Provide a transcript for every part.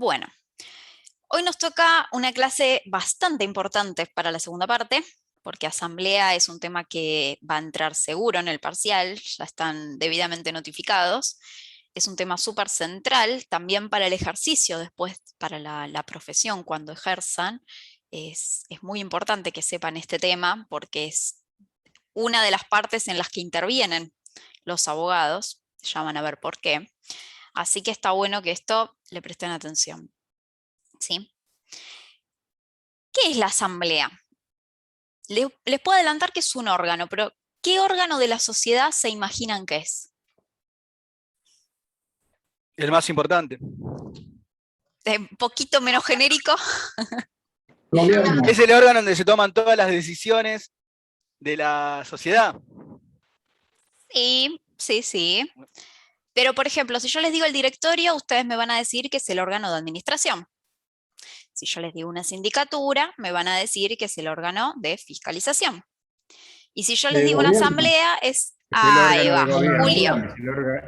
Bueno, hoy nos toca una clase bastante importante para la segunda parte, porque asamblea es un tema que va a entrar seguro en el parcial, ya están debidamente notificados. Es un tema súper central también para el ejercicio, después para la profesión cuando ejerzan. Es muy importante que sepan este tema porque es una de las partes en las que intervienen los abogados, ya van a ver por qué. Así que está bueno que esto le presten atención, ¿sí? ¿Qué es la asamblea? Les puedo adelantar que es un órgano, pero ¿qué órgano de la sociedad se imaginan que es? El más importante. Un poquito menos genérico. Gobierno. Es el órgano donde se toman todas las decisiones de la sociedad. Sí, sí, sí. Pero, por ejemplo, si yo les digo el directorio, ustedes me van a decir que es el órgano de administración. Si yo les digo una sindicatura, me van a decir que es el órgano de fiscalización. Y si yo les digo una Gobierno. asamblea, es... Es el Ahí órgano de va, Julio. gobierno.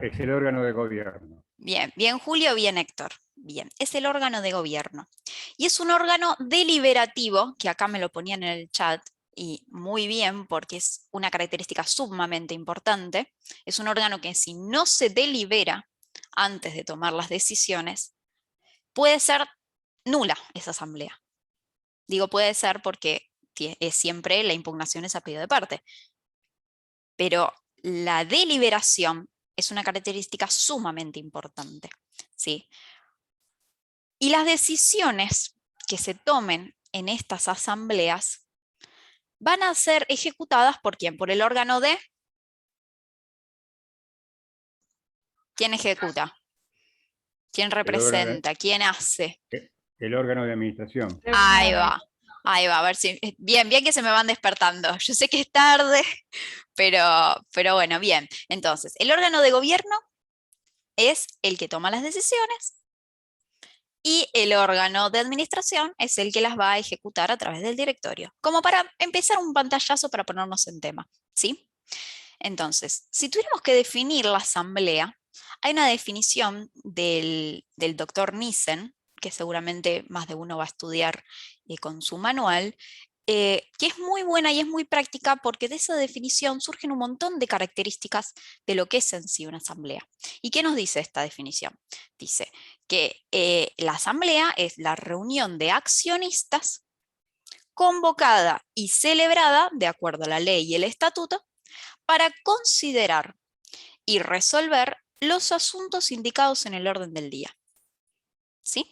Es el órgano de gobierno. Bien, bien Julio, bien Héctor. Bien, es el órgano de gobierno. Y es un órgano deliberativo, que acá me lo ponían en el chat, y muy bien, porque es una característica sumamente importante. Es un órgano que si no se delibera antes de tomar las decisiones, puede ser nula esa asamblea. Digo puede ser porque es siempre la impugnación es a pedido de parte. Pero la deliberación es una característica sumamente importante, ¿sí? Y las decisiones que se tomen en estas asambleas van a ser ejecutadas por ¿quién? Por el órgano de... ¿Quién ejecuta? ¿Quién representa? ¿Quién hace? El órgano de administración. Ahí va. Ahí va, a ver si... Bien, bien que se me van despertando. Yo sé que es tarde, pero bueno, bien. Entonces, el órgano de gobierno es el que toma las decisiones y el órgano de administración es el que las va a ejecutar a través del directorio. Como para empezar un pantallazo para ponernos en tema, ¿sí? Entonces, si tuviéramos que definir la asamblea, hay una definición del doctor Nissen, que seguramente más de uno va a estudiar con su manual, que es muy buena y es muy práctica porque de esa definición surgen un montón de características de lo que es en sí una asamblea. ¿Y qué nos dice esta definición? Dice que la asamblea es la reunión de accionistas convocada y celebrada de acuerdo a la ley y el estatuto para considerar y resolver los asuntos indicados en el orden del día. ¿Sí?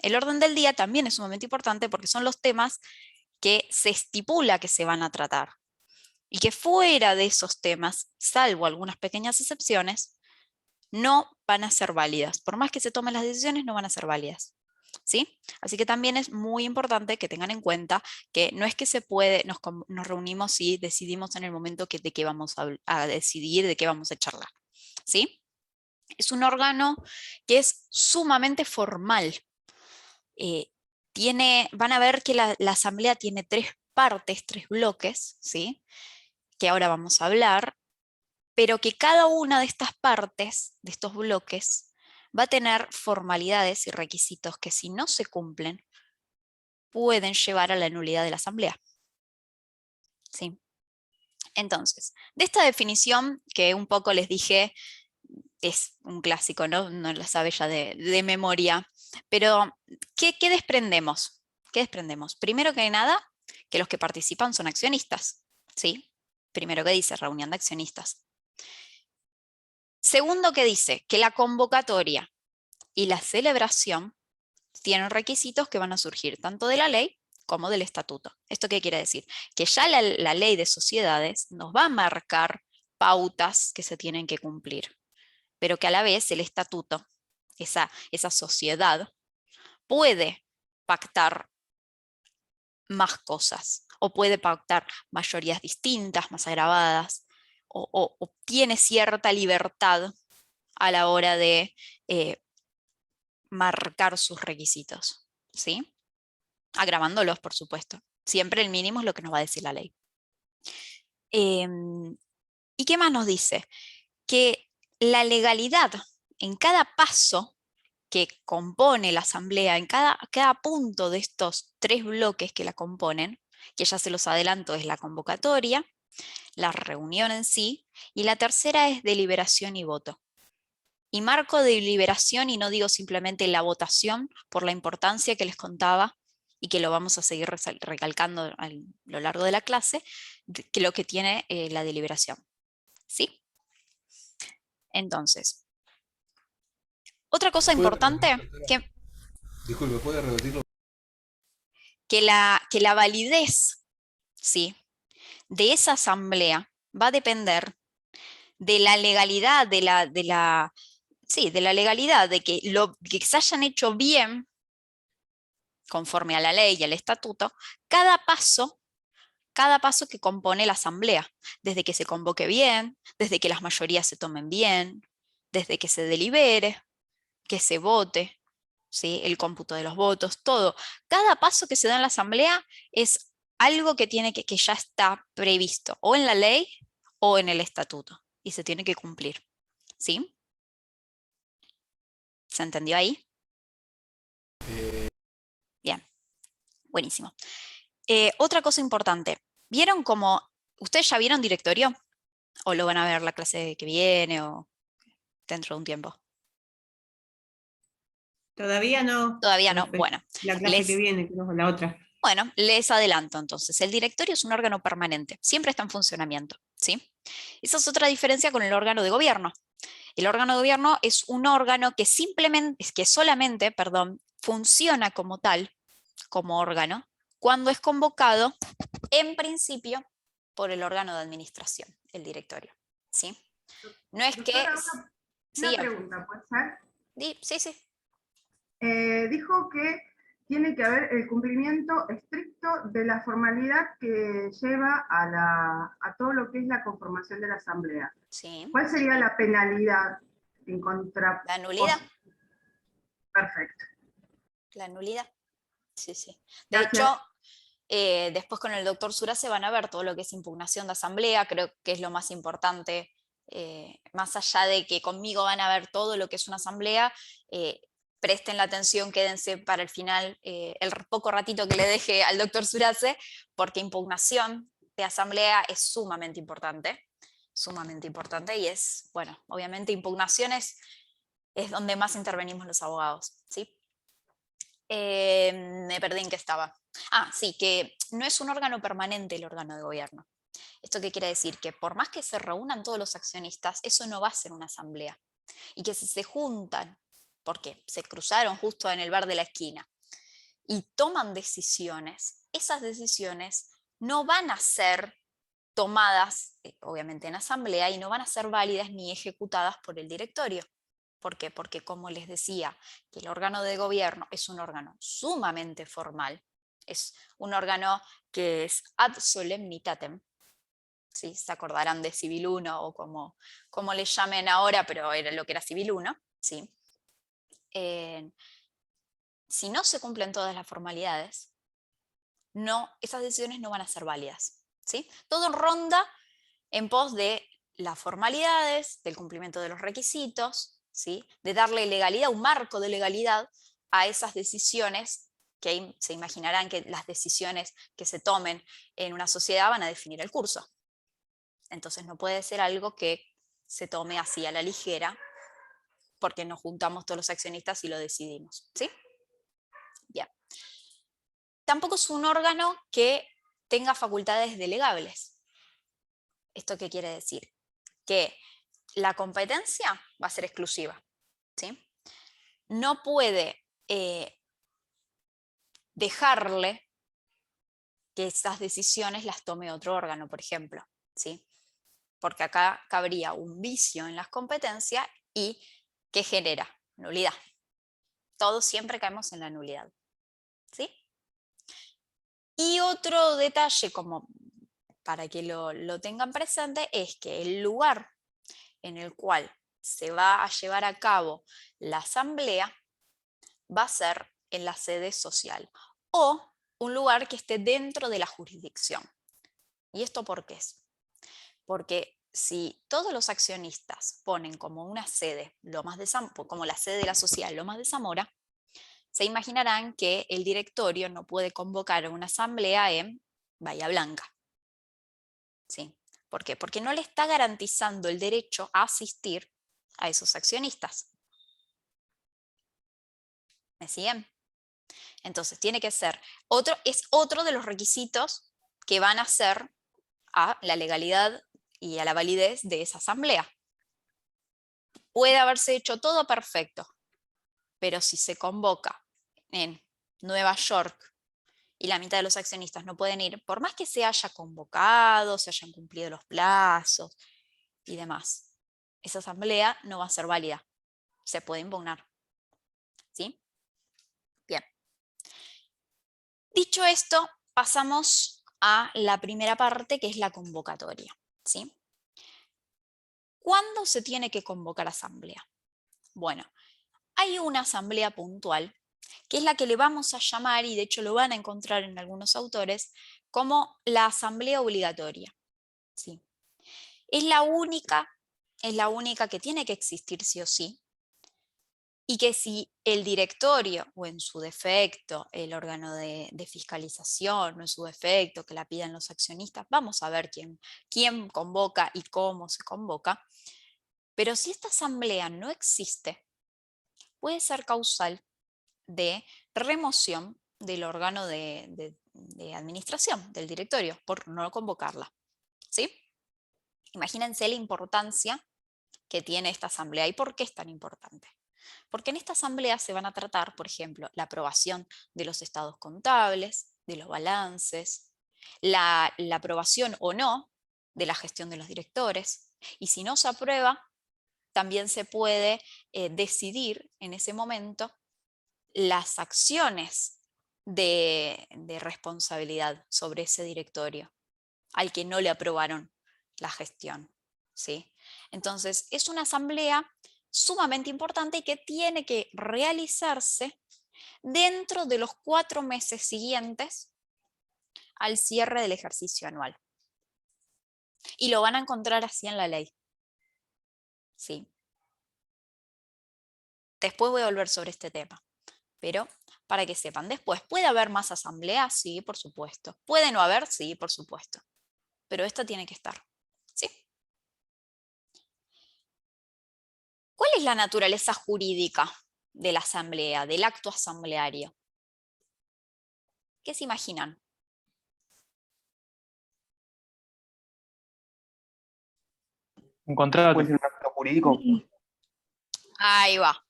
El orden del día también es sumamente importante porque son los temas que se estipula que se van a tratar y que fuera de esos temas, salvo algunas pequeñas excepciones, no van a ser válidas. Por más que se tomen las decisiones, no van a ser válidas. ¿Sí? Así que también es muy importante que tengan en cuenta que no es que se puede, nos reunimos y decidimos en el momento de qué vamos a decidir, de qué vamos a charlar. ¿Sí? Es un órgano que es sumamente formal. Van a ver que la asamblea tiene tres partes, tres bloques, ¿sí? Que ahora vamos a hablar, pero que cada una de estas partes, de estos bloques, va a tener formalidades y requisitos que si no se cumplen, pueden llevar a la nulidad de la asamblea. ¿Sí? Entonces, de esta definición que un poco les dije, es un clásico, ¿no? No la sabe ya de memoria, pero ¿qué desprendemos? ¿Qué desprendemos? Primero que nada, que los que participan son accionistas, ¿sí? Primero que dice, reunión de accionistas. Segundo que dice, que la convocatoria y la celebración tienen requisitos que van a surgir tanto de la ley como del estatuto. ¿Esto qué quiere decir? Que ya la ley de sociedades nos va a marcar pautas que se tienen que cumplir, pero que a la vez el estatuto, esa sociedad, puede pactar más cosas o puede pactar mayorías distintas, más agravadas, o tiene cierta libertad a la hora de marcar sus requisitos, ¿sí? Agravándolos, por supuesto. Siempre el mínimo es lo que nos va a decir la ley. ¿Y qué más nos dice? Que la legalidad en cada paso que compone la asamblea, en cada punto de estos 3 bloques que la componen, que ya se los adelanto, es la convocatoria, la reunión en sí, y la tercera es deliberación y voto. Y marco deliberación y no digo simplemente la votación por la importancia que les contaba y que lo vamos a seguir recalcando a lo largo de la clase, que lo que tiene la deliberación. ¿Sí? Entonces, otra cosa importante, Disculpe, ¿puede repetirlo? que la validez, ¿sí?, de esa asamblea va a depender de la legalidad, de la legalidad, de que se hayan hecho bien, conforme a la ley y al estatuto, cada paso que compone la asamblea, desde que se convoque bien, desde que las mayorías se tomen bien, desde que se delibere, que se vote, ¿sí?, el cómputo de los votos, todo. Cada paso que se da en la asamblea es algo que ya está previsto, o en la ley o en el estatuto, y se tiene que cumplir. ¿Sí? ¿Se entendió ahí? Bien, buenísimo. Otra cosa importante, ¿vieron cómo, ustedes ya vieron directorio? ¿O lo van a ver la clase que viene o dentro de un tiempo? Todavía no. Todavía no. Profe. Bueno, La clase que viene, que no es la otra. Bueno, les adelanto entonces. El directorio es un órgano permanente, siempre está en funcionamiento, ¿sí? Esa es otra diferencia con el órgano de gobierno. El órgano de gobierno es un órgano que solamente funciona como tal, como órgano, cuando es convocado, en principio, por el órgano de administración, el directorio, ¿sí? No es que... Doctora, una Sí, pregunta, ¿puede ser? sí. Dijo que tiene que haber el cumplimiento estricto de la formalidad que lleva a todo lo que es la conformación de la asamblea. Sí. ¿Cuál sería la penalidad en contra? La nulidad. Perfecto. La nulidad. Sí. De Gracias. hecho, después con el doctor Sura se van a ver todo lo que es impugnación de asamblea, creo que es lo más importante, más allá de que conmigo van a ver todo lo que es una asamblea, presten la atención, quédense para el final, el poco ratito que le deje al doctor Surace, porque impugnación de asamblea es sumamente importante y es, bueno, obviamente impugnaciones es donde más intervenimos los abogados, ¿sí? Me perdí en qué estaba. Sí, que no es un órgano permanente el órgano de gobierno. ¿Esto qué quiere decir? Que por más que se reúnan todos los accionistas, eso no va a ser una asamblea. Y que si se juntan, porque se cruzaron justo en el bar de la esquina, y toman decisiones, esas decisiones no van a ser tomadas, obviamente en asamblea, y no van a ser válidas ni ejecutadas por el directorio. ¿Por qué? Porque, como les decía, que el órgano de gobierno es un órgano sumamente formal, es un órgano que es ad solemnitatem, ¿sí? Se acordarán de Civil 1 o como le llamen ahora, pero era lo que era Civil 1, ¿sí? Si no se cumplen todas las formalidades, esas decisiones no van a ser válidas, ¿sí? Todo ronda en pos de las formalidades, del cumplimiento de los requisitos, ¿sí? De darle legalidad, un marco de legalidad a esas decisiones, que se imaginarán que las decisiones que se tomen en una sociedad van a definir el curso. Entonces no puede ser algo que se tome así a la ligera, porque nos juntamos todos los accionistas y lo decidimos, ¿sí? Bien. Tampoco es un órgano que tenga facultades delegables. ¿Esto qué quiere decir? Que la competencia va a ser exclusiva, ¿sí? No puede dejarle que esas decisiones las tome otro órgano, por ejemplo, ¿sí? Porque acá cabría un vicio en las competencias y ¿qué genera? Nulidad. Todos siempre caemos en la nulidad, ¿sí? Y otro detalle, como para que lo tengan presente, es que el lugar en el cual se va a llevar a cabo la asamblea va a ser en la sede social o un lugar que esté dentro de la jurisdicción. ¿Y esto por qué es? Porque si todos los accionistas ponen como una sede, como la sede de la sociedad Lomas de Zamora, se imaginarán que el directorio no puede convocar una asamblea en Bahía Blanca. ¿Sí? ¿Por qué? Porque no le está garantizando el derecho a asistir a esos accionistas. ¿Me siguen? Entonces tiene que ser es otro de los requisitos que van a hacer a la legalidad y a la validez de esa asamblea. Puede haberse hecho todo perfecto, pero si se convoca en Nueva York y la mitad de los accionistas no pueden ir, por más que se haya convocado, se hayan cumplido los plazos y demás, esa asamblea no va a ser válida, se puede impugnar. ¿Sí? Bien. Dicho esto, pasamos a la primera parte, que es la convocatoria. ¿Sí? ¿Cuándo se tiene que convocar asamblea? Bueno, hay una asamblea puntual, que es la que le vamos a llamar, y de hecho lo van a encontrar en algunos autores, como la asamblea obligatoria. ¿Sí? Es la única que tiene que existir sí o sí, y que si el directorio, o en su defecto el órgano de fiscalización, o en su defecto que la pidan los accionistas, vamos a ver quién convoca y cómo se convoca, pero si esta asamblea no existe, puede ser causal de remoción del órgano de administración, del directorio, por no convocarla. ¿Sí? Imagínense la importancia que tiene esta asamblea y por qué es tan importante. Porque en esta asamblea se van a tratar, por ejemplo, la aprobación de los estados contables, de los balances, la aprobación o no de la gestión de los directores, y si no se aprueba, también se puede decidir en ese momento las acciones de responsabilidad sobre ese directorio al que no le aprobaron la gestión. ¿Sí? Entonces, es una asamblea sumamente importante y que tiene que realizarse dentro de los 4 meses siguientes al cierre del ejercicio anual. Y lo van a encontrar así en la ley. ¿Sí? Después voy a volver sobre este tema, pero para que sepan. Después, ¿puede haber más asambleas? Sí, por supuesto. ¿Puede no haber? Sí, por supuesto. Pero esta tiene que estar. ¿Sí? ¿Cuál es la naturaleza jurídica de la asamblea, del acto asambleario? ¿Qué se imaginan? Un contrato. ¿Puede ser un acto jurídico? Ahí va.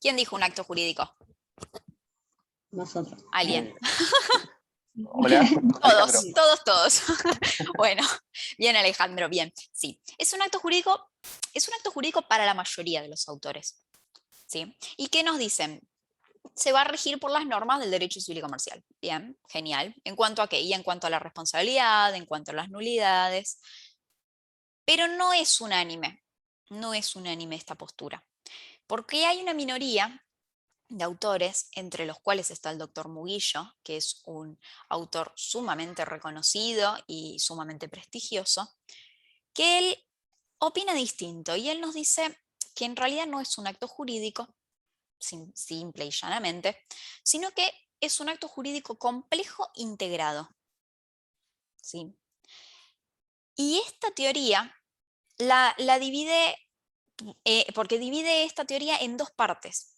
¿Quién dijo un acto jurídico? Nosotros. ¿Alguien? Hola. Todos. Bueno, bien Alejandro, bien. Sí, es un acto jurídico para la mayoría de los autores. ¿Sí? ¿Y qué nos dicen? Se va a regir por las normas del derecho civil y comercial. Bien, genial. ¿En cuanto a qué? Y en cuanto a la responsabilidad, en cuanto a las nulidades. Pero no es unánime esta postura. Porque hay una minoría de autores, entre los cuales está el doctor Muguillo, que es un autor sumamente reconocido y sumamente prestigioso, que él opina distinto y él nos dice que en realidad no es un acto jurídico, simple y llanamente, sino que es un acto jurídico complejo integrado. ¿Sí? Y esta teoría la divide, porque divide esta teoría en dos partes.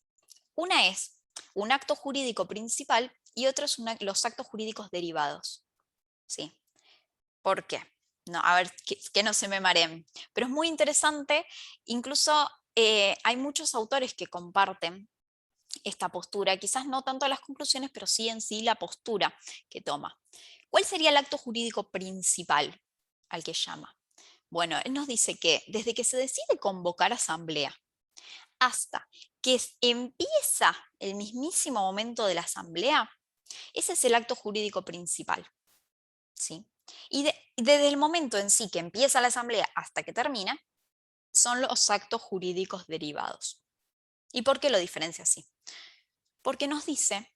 Una es un acto jurídico principal y otro es los actos jurídicos derivados. ¿Sí? ¿Por qué? No, a ver, que no se me mareen. Pero es muy interesante, incluso hay muchos autores que comparten esta postura, quizás no tanto las conclusiones, pero sí en sí la postura que toma. ¿Cuál sería el acto jurídico principal al que llama? Bueno, él nos dice que desde que se decide convocar asamblea hasta que empieza el mismísimo momento de la asamblea, ese es el acto jurídico principal. ¿Sí? Y desde el momento en sí que empieza la asamblea hasta que termina, son los actos jurídicos derivados. ¿Y por qué lo diferencia así? Porque nos dice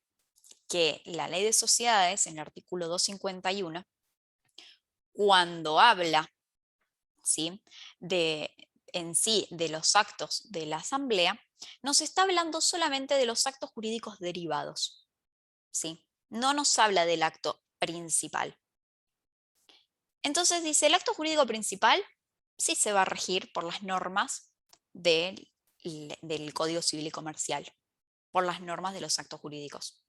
que la Ley de Sociedades, en el artículo 251, cuando habla ¿sí? En sí de los actos de la asamblea, nos está hablando solamente de los actos jurídicos derivados, ¿sí? No nos habla del acto principal. Entonces dice, el acto jurídico principal sí se va a regir por las normas del Código Civil y Comercial, por las normas de los actos jurídicos.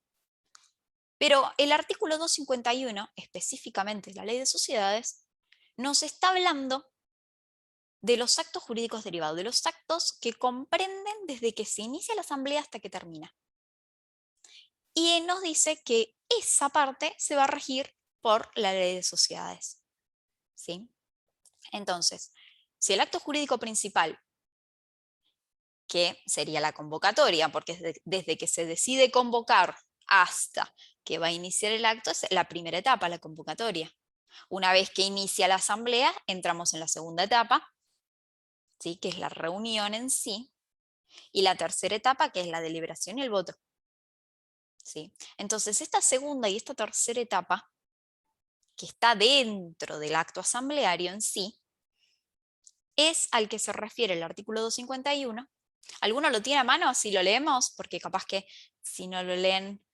Pero el artículo 251, específicamente la Ley de Sociedades, nos está hablando de los actos jurídicos derivados, de los actos que comprenden desde que se inicia la asamblea hasta que termina. Y nos dice que esa parte se va a regir por la Ley de Sociedades, ¿sí? Entonces, si el acto jurídico principal, que sería la convocatoria, porque es desde que se decide convocar hasta que va a iniciar el acto, es la primera etapa, la convocatoria. Una vez que inicia la asamblea, entramos en la segunda etapa, ¿sí? Que es la reunión en sí, y la tercera etapa, que es la deliberación y el voto, ¿sí? Entonces, esta segunda y esta tercera etapa, que está dentro del acto asambleario en sí, es al que se refiere el artículo 251. ¿Alguno lo tiene a mano? Así lo leemos, porque capaz que si no lo leen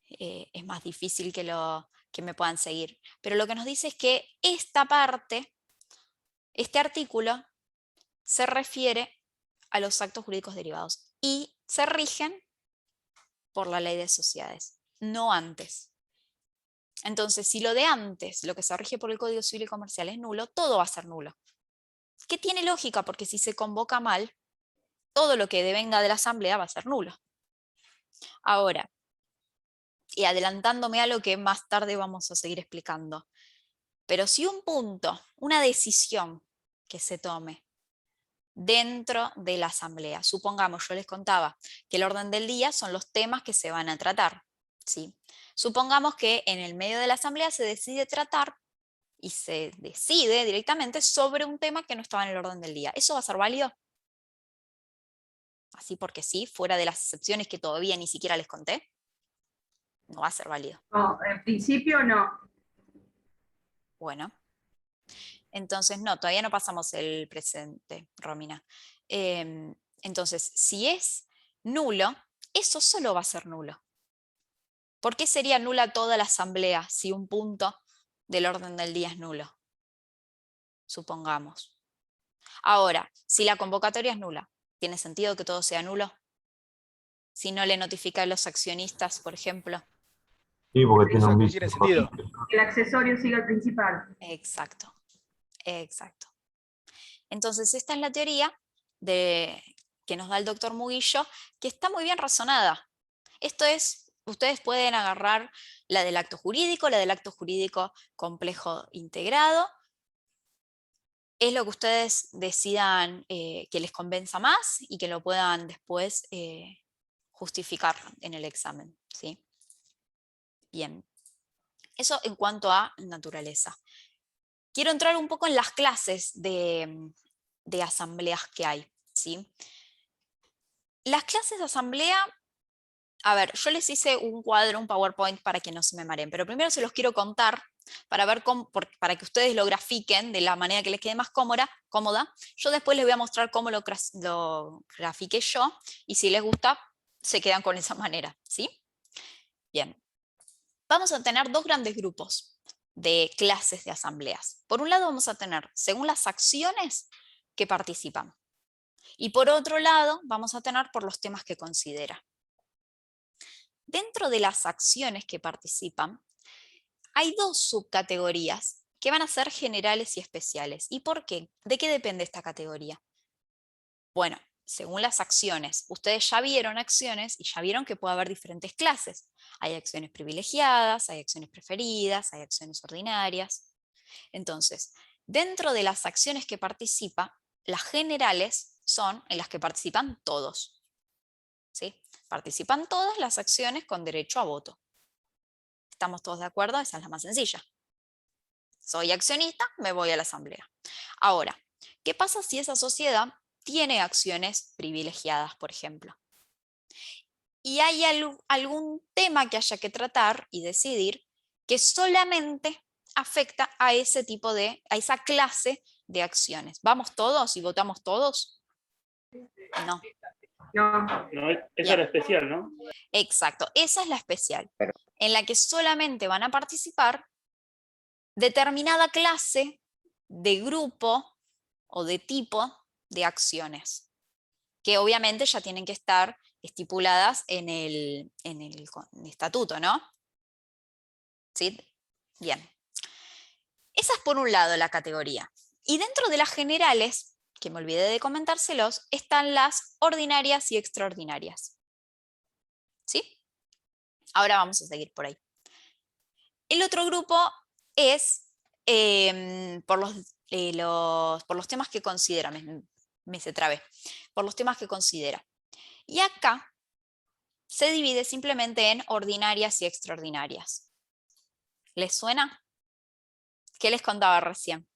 es más difícil que me puedan seguir. Pero lo que nos dice es que esta parte, este artículo, se refiere a los actos jurídicos derivados y se rigen por la Ley de Sociedades, no antes. Entonces, si lo de antes, lo que se rige por el Código Civil y Comercial es nulo, todo va a ser nulo. Que tiene lógica, porque si se convoca mal, todo lo que devenga de la asamblea va a ser nulo. Ahora, y adelantándome a lo que más tarde vamos a seguir explicando, pero si un punto, una decisión que se tome dentro de la asamblea, supongamos, yo les contaba que el orden del día son los temas que se van a tratar, ¿sí? Supongamos que en el medio de la asamblea se decide tratar y se decide directamente sobre un tema que no estaba en el orden del día. ¿Eso va a ser válido? Así porque sí, fuera de las excepciones que todavía ni siquiera les conté, no va a ser válido. No, en principio no. Bueno, entonces no, todavía no pasamos el presente, Romina. Entonces, si es nulo, eso solo va a ser nulo. ¿Por qué sería nula toda la asamblea si un punto del orden del día es nulo? Supongamos. Ahora, si la convocatoria es nula, ¿tiene sentido que todo sea nulo? Si no le notifica a los accionistas, por ejemplo. Sí, porque tiene un Exacto, vicio. tiene sentido. El accesorio sigue al principal. Exacto, exacto. Entonces, esta es la teoría que nos da el doctor Muguillo, que está muy bien razonada. Esto es, ustedes pueden agarrar la del acto jurídico complejo integrado. Es lo que ustedes decidan que les convenza más y que lo puedan después justificar en el examen, ¿sí? Bien. Eso en cuanto a naturaleza. Quiero entrar un poco en las clases de asambleas que hay, ¿sí? Las clases de asamblea, a ver, yo les hice un cuadro, un PowerPoint para que no se me mareen, pero primero se los quiero contar para ver para que ustedes lo grafiquen de la manera que les quede más cómoda. Yo después les voy a mostrar cómo lo grafiqué yo, y si les gusta, se quedan con esa manera, ¿sí? Bien. Vamos a tener dos grandes grupos de clases de asambleas. Por un lado vamos a tener, según las acciones que participan. Y por otro lado, vamos a tener por los temas que considera. Dentro de las acciones que participan, hay dos subcategorías que van a ser generales y especiales. ¿Y por qué? ¿De qué depende esta categoría? Bueno, según las acciones, ustedes ya vieron acciones y ya vieron que puede haber diferentes clases. Hay acciones privilegiadas, hay acciones preferidas, hay acciones ordinarias. Entonces, dentro de las acciones que participa, las generales son en las que participan todos, ¿sí? Participan todas las acciones con derecho a voto. ¿Estamos todos de acuerdo? Esa es la más sencilla. Soy accionista, me voy a la asamblea. Ahora, ¿qué pasa si esa sociedad tiene acciones privilegiadas, por ejemplo? Y hay algún tema que haya que tratar y decidir que solamente afecta a ese tipo a esa clase de acciones. ¿Vamos todos y votamos todos? No. No, No, esa Bien. era especial, ¿no? Exacto, esa es la especial, en la que solamente van a participar determinada clase de grupo o de tipo de acciones, que obviamente ya tienen que estar estipuladas en el estatuto, ¿no? ¿Sí? Bien. Esa es por un lado la categoría. Y dentro de las generales, que me olvidé de comentárselos, están las ordinarias y extraordinarias. ¿Sí? Ahora vamos a seguir por ahí. El otro grupo es por los temas que considera, me se trabé, por los temas que considera. Y acá se divide simplemente en ordinarias y extraordinarias. ¿Les suena? ¿Qué les contaba recién?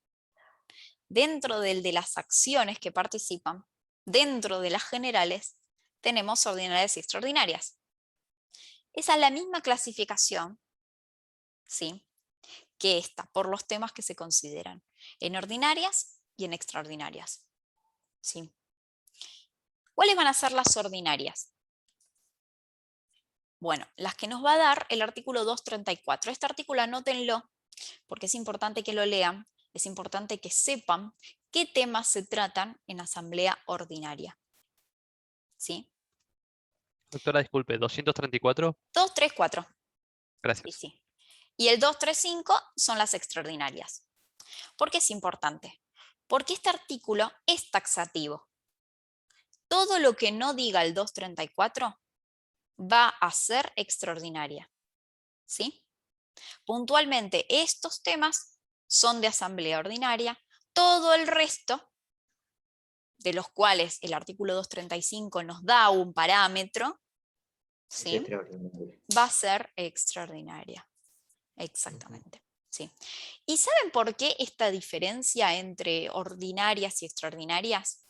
Dentro del de las acciones que participan, dentro de las generales, tenemos ordinarias y extraordinarias. Esa es la misma clasificación, ¿sí?, que esta, por los temas que se consideran, en ordinarias y en extraordinarias. ¿Sí? ¿Cuáles van a ser las ordinarias? Bueno, las que nos va a dar el artículo 234. Este artículo anótenlo, porque es importante que lo lean, es importante que sepan qué temas se tratan en asamblea ordinaria. ¿Sí? Doctora, disculpe, 234. 234. Gracias. Sí, sí. Y el 235 son las extraordinarias. ¿Por qué es importante? Porque este artículo es taxativo. Todo lo que no diga el 234 va a ser extraordinaria. ¿Sí? Puntualmente, estos temas son de asamblea ordinaria. Todo el resto, de los cuales el artículo 235 nos da un parámetro, ¿sí?, va a ser extraordinaria. Exactamente. Sí. ¿Y saben por qué esta diferencia entre ordinarias y extraordinarias?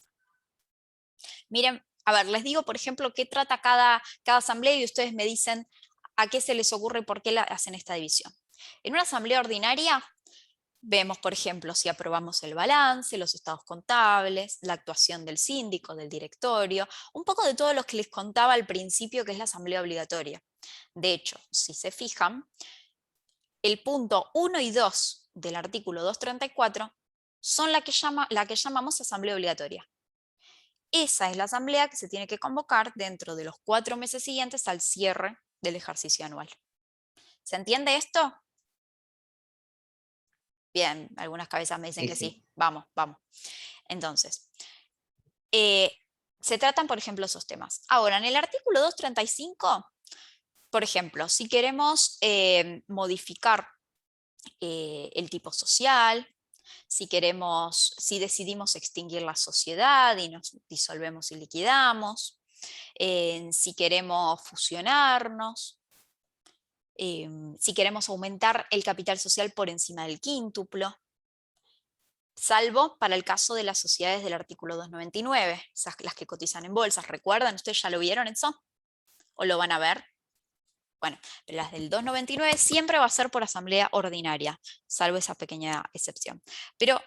Miren, a ver, les digo, por ejemplo, qué trata cada asamblea y ustedes me dicen a qué se les ocurre y por qué hacen esta división. En una asamblea ordinaria vemos, por ejemplo, si aprobamos el balance, los estados contables, la actuación del síndico, del directorio, un poco de todo lo que les contaba al principio, que es la asamblea obligatoria. De hecho, si se fijan, el punto 1 y 2 del artículo 234 son la que llamamos asamblea obligatoria. Esa es la asamblea que se tiene que convocar dentro de los 4 meses siguientes al cierre del ejercicio anual. ¿Se entiende esto? Bien, algunas cabezas me dicen que sí. Vamos, vamos. Entonces, se tratan, por ejemplo, esos temas. Ahora, en el artículo 235, por ejemplo, si queremos modificar el tipo social, si decidimos extinguir la sociedad y nos disolvemos y liquidamos, si queremos fusionarnos, si queremos aumentar el capital social por encima del quíntuplo, salvo para el caso de las sociedades del artículo 299, las que cotizan en bolsas. ¿Recuerdan? ¿Ustedes ya lo vieron eso? ¿O lo van a ver? Bueno, pero las del 299 siempre va a ser por asamblea ordinaria, salvo esa pequeña excepción. Pero,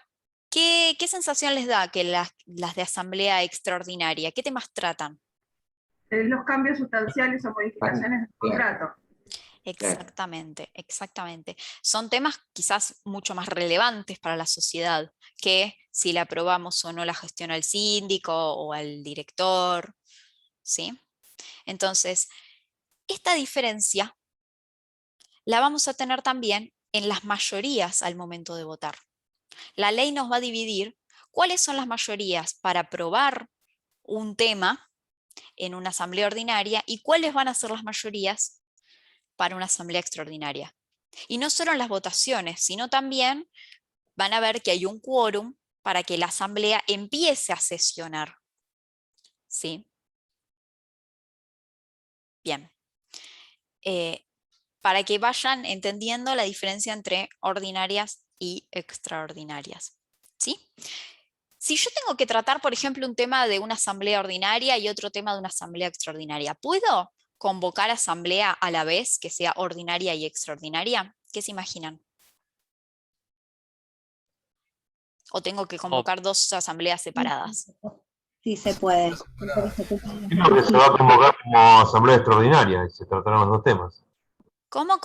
¿qué sensación les da que las de asamblea extraordinaria? ¿Qué temas tratan? Los cambios sustanciales o modificaciones del contrato. Exactamente, exactamente. Son temas quizás mucho más relevantes para la sociedad que si la aprobamos o no la gestión al síndico o al director, ¿sí? Entonces, esta diferencia la vamos a tener también en las mayorías al momento de votar. La ley nos va a dividir cuáles son las mayorías para aprobar un tema en una asamblea ordinaria y cuáles van a ser las mayorías para una asamblea extraordinaria. Y no solo en las votaciones, sino también van a ver que hay un quórum para que la asamblea empiece a sesionar. ¿Sí? Bien. Para que vayan entendiendo la diferencia entre ordinarias y extraordinarias. ¿Sí? Si yo tengo que tratar, por ejemplo, un tema de una asamblea ordinaria y otro tema de una asamblea extraordinaria, ¿puedo convocar asamblea a la vez que sea ordinaria y extraordinaria? ¿Qué se imaginan? ¿O tengo que convocar dos asambleas separadas? Sí, se puede. Creo que se va a convocar como asamblea extraordinaria y se tratarán los dos temas. ¿Cómo?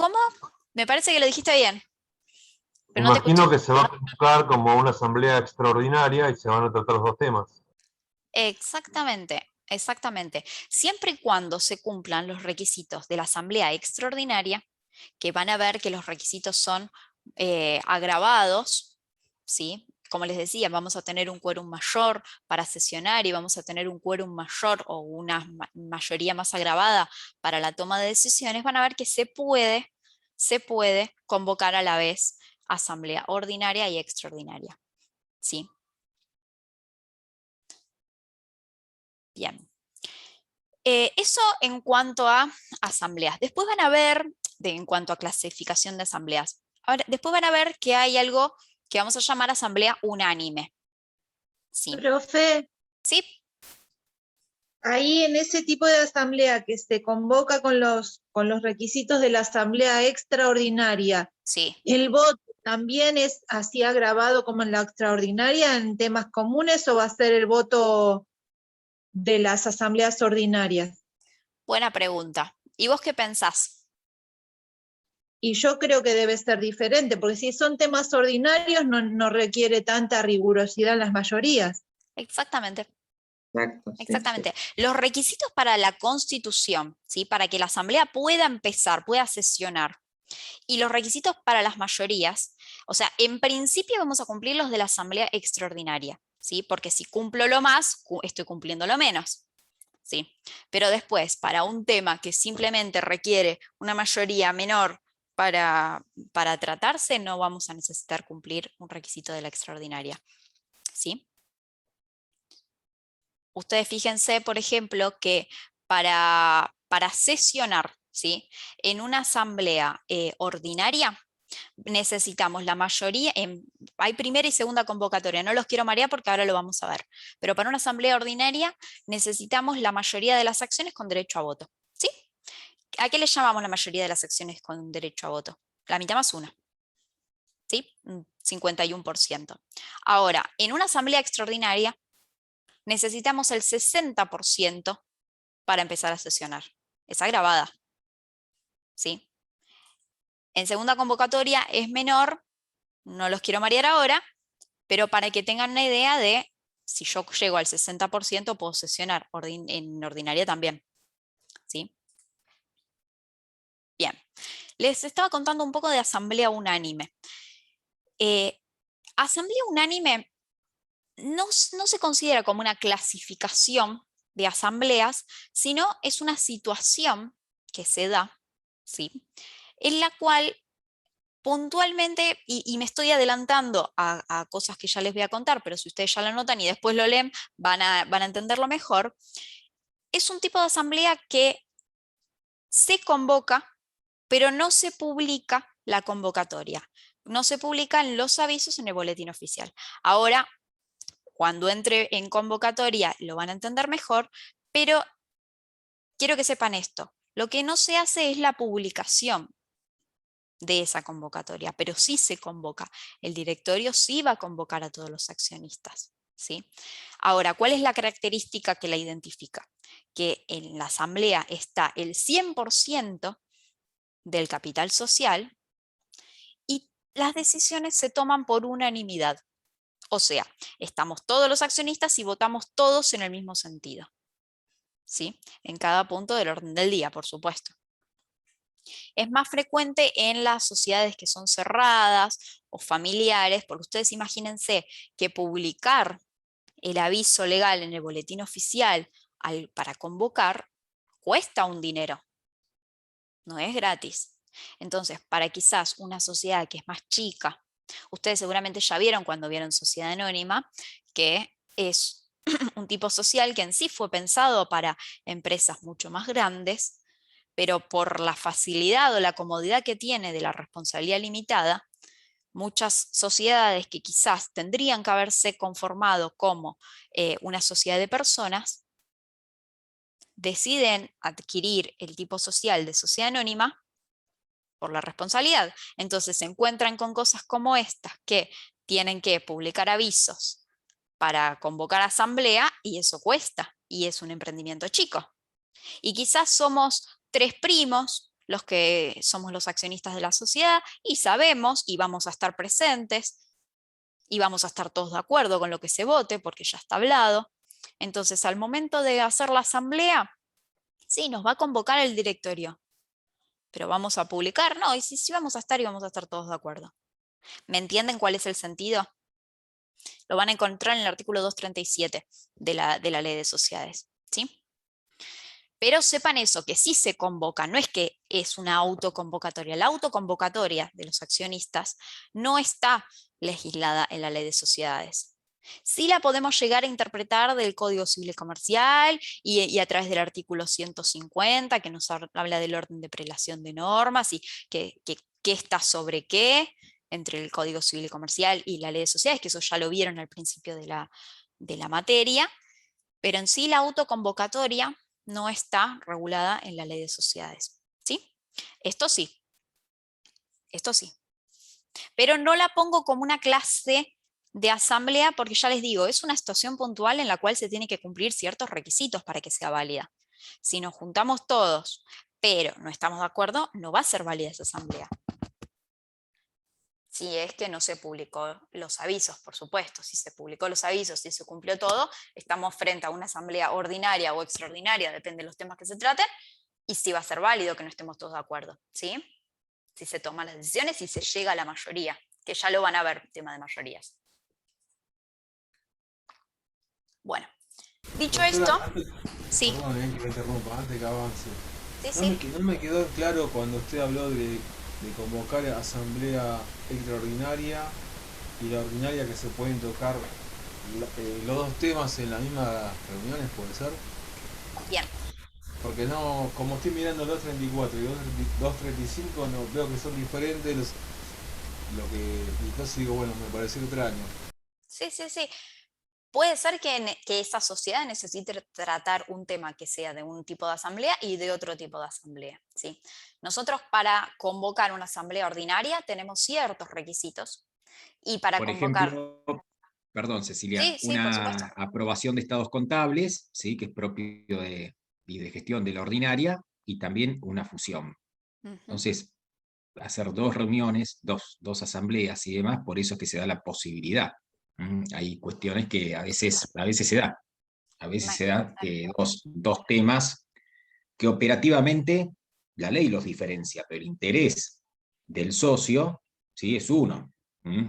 Me parece que lo dijiste bien. Me Pero no te imagino escuché. que se va a convocar como una asamblea extraordinaria y se van a tratar los dos temas. Exactamente, exactamente. Siempre y cuando se cumplan los requisitos de la asamblea extraordinaria, que van a ver que los requisitos son agravados, ¿sí? Como les decía, vamos a tener un quórum mayor para sesionar y vamos a tener un quórum mayor o una mayoría más agravada para la toma de decisiones, van a ver que se puede convocar a la vez asamblea ordinaria y extraordinaria, ¿sí? Bien. Eso en cuanto a asambleas. Después van a ver, en cuanto a clasificación de asambleas, ahora, después van a ver que hay algo que vamos a llamar asamblea unánime. ¿Sí? Profe, ¿Sí? ahí en ese tipo de asamblea que se convoca con los requisitos de la asamblea extraordinaria, Sí. ¿el voto también es así agravado como en la extraordinaria en temas comunes o va a ser el voto de las asambleas ordinarias? Buena pregunta. ¿Y vos qué pensás? Y yo creo que debe ser diferente, porque si son temas ordinarios no requiere tanta rigurosidad en las mayorías. Exactamente. Exacto. Exactamente. Los requisitos para la Constitución, ¿sí? Para que la asamblea pueda empezar, pueda sesionar, y los requisitos para las mayorías, o sea, en principio vamos a cumplir los de la asamblea extraordinaria, ¿sí? Porque si cumplo lo más, estoy cumpliendo lo menos, ¿sí? Pero después, para un tema que simplemente requiere una mayoría menor para tratarse, no vamos a necesitar cumplir un requisito de la extraordinaria, ¿sí? Ustedes fíjense, por ejemplo, que para sesionar, ¿sí? En una asamblea ordinaria necesitamos la mayoría, hay primera y segunda convocatoria, no los quiero marear porque ahora lo vamos a ver, pero para una asamblea ordinaria necesitamos la mayoría de las acciones con derecho a voto, ¿sí? ¿A qué le llamamos la mayoría de las acciones con derecho a voto? La mitad más una, ¿sí? 51%. Ahora, en una asamblea extraordinaria necesitamos el 60% para empezar a sesionar. Es agravada, ¿sí? En segunda convocatoria es menor, no los quiero marear ahora, pero para que tengan una idea de si yo llego al 60% puedo sesionar en ordinaria también, ¿sí? Bien, les estaba contando un poco de asamblea unánime. Asamblea unánime no se considera como una clasificación de asambleas, sino es una situación que se da, ¿sí? En la cual puntualmente, y me estoy adelantando a cosas que ya les voy a contar, pero si ustedes ya lo notan y después lo leen, van a entenderlo mejor, es un tipo de asamblea que se convoca, pero no se publica la convocatoria. No se publican los avisos en el boletín oficial. Ahora, cuando entre en convocatoria lo van a entender mejor, pero quiero que sepan esto. Lo que no se hace es la publicación de esa convocatoria, pero sí se convoca. El directorio sí va a convocar a todos los accionistas, ¿sí? Ahora, ¿cuál es la característica que la identifica? Que en la asamblea está el 100% del capital social y las decisiones se toman por unanimidad. O sea, estamos todos los accionistas y votamos todos en el mismo sentido, ¿sí? En cada punto del orden del día, por supuesto. Es más frecuente en las sociedades que son cerradas o familiares, porque ustedes imagínense que publicar el aviso legal en el boletín oficial para convocar cuesta un dinero, no es gratis. Entonces, para quizás una sociedad que es más chica, ustedes seguramente ya vieron cuando vieron Sociedad Anónima, que es un tipo social que en sí fue pensado para empresas mucho más grandes, pero por la facilidad o la comodidad que tiene de la responsabilidad limitada, muchas sociedades que quizás tendrían que haberse conformado como una sociedad de personas, deciden adquirir el tipo social de sociedad anónima por la responsabilidad. Entonces se encuentran con cosas como estas, que tienen que publicar avisos para convocar asamblea y eso cuesta y es un emprendimiento chico. Y quizás somos 3 primos los que somos los accionistas de la sociedad y sabemos y vamos a estar presentes y vamos a estar todos de acuerdo con lo que se vote porque ya está hablado. Entonces, al momento de hacer la asamblea, sí, nos va a convocar el directorio, pero vamos a publicar, no, y sí vamos a estar y vamos a estar todos de acuerdo. ¿Me entienden cuál es el sentido? Lo van a encontrar en el artículo 237 de la Ley de Sociedades, ¿sí? Pero sepan eso, que sí se convoca, no es que es una autoconvocatoria. La autoconvocatoria de los accionistas no está legislada en la Ley de Sociedades. Sí la podemos llegar a interpretar del Código Civil y Comercial y a través del artículo 150, que nos habla del orden de prelación de normas y qué está sobre qué entre el Código Civil y Comercial y la Ley de Sociedades, que eso ya lo vieron al principio de la materia, pero en sí la autoconvocatoria no está regulada en la Ley de Sociedades, ¿sí? Esto sí, pero no la pongo como una clase de asamblea porque ya les digo, es una situación puntual en la cual se tiene que cumplir ciertos requisitos para que sea válida. Si nos juntamos todos, pero no estamos de acuerdo, no va a ser válida esa asamblea. Si es que no se publicó los avisos, por supuesto. Si se publicó los avisos, si se cumplió todo, estamos frente a una asamblea ordinaria o extraordinaria, depende de los temas que se traten, y si va a ser válido que no estemos todos de acuerdo, ¿sí? Si se toman las decisiones y se llega a la mayoría, que ya lo van a ver, tema de mayorías. Bueno, dicho esto, sí. Perdón, que me interrumpa, antes que avance. Sí. No me quedó claro cuando usted habló de convocar a asamblea extraordinaria y la ordinaria, que se pueden tocar los dos temas en las mismas reuniones, ¿puede ser? Bien. Porque no, como estoy mirando 234 y 235, no veo que son diferentes entonces digo, bueno, me pareció extraño. Sí. Puede ser que esa sociedad necesite tratar un tema que sea de un tipo de asamblea y de otro tipo de asamblea, ¿sí? Nosotros para convocar una asamblea ordinaria tenemos ciertos requisitos y para por convocar... ejemplo, perdón Cecilia, Sí, por supuesto. una aprobación de estados contables, ¿sí? Que es propio de gestión de la ordinaria, y también una fusión. Entonces, hacer 2 reuniones, dos asambleas y demás, por eso es que se da la posibilidad. Hay cuestiones que a veces se da. A veces se da dos temas que operativamente la ley los diferencia, pero el interés del socio, ¿sí? Es uno.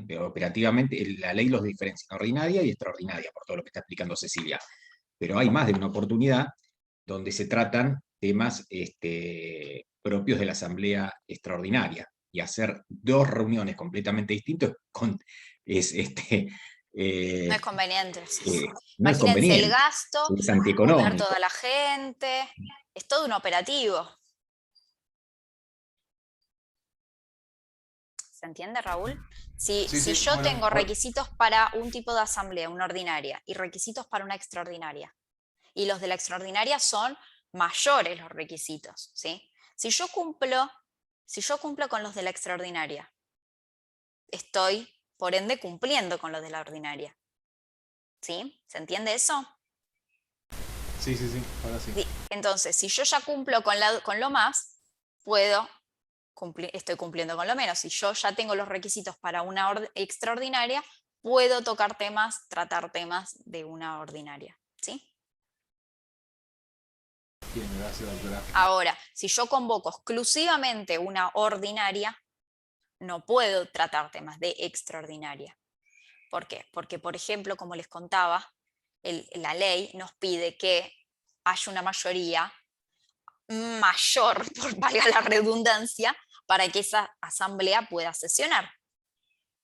Pero operativamente la ley los diferencia, ordinaria y extraordinaria, por todo lo que está explicando Cecilia. Pero hay más de una oportunidad donde se tratan temas propios de la asamblea extraordinaria, y hacer 2 reuniones completamente distintas no es conveniente. No es Imagínense conveniente. el gasto, Es antieconómico. mover toda la gente, es todo un operativo. ¿Se entiende, Raúl? Si yo tengo requisitos para un tipo de asamblea, una ordinaria, y requisitos para una extraordinaria, y los de la extraordinaria son mayores los requisitos, ¿sí? Si yo cumplo con los de la extraordinaria, estoy, por ende, cumpliendo con los de la ordinaria. ¿Sí? ¿Se entiende eso? Sí, ahora sí. Entonces, si yo ya cumplo con lo más, estoy cumpliendo con lo menos. Si yo ya tengo los requisitos para una extraordinaria, puedo tratar temas de una ordinaria. ¿Sí? Bien, gracias, doctora. Ahora, si yo convoco exclusivamente una ordinaria, no puedo tratar temas de extraordinaria. ¿Por qué? Porque, por ejemplo, como les contaba, la ley nos pide que haya una mayoría mayor, por valga la redundancia, para que esa asamblea pueda sesionar.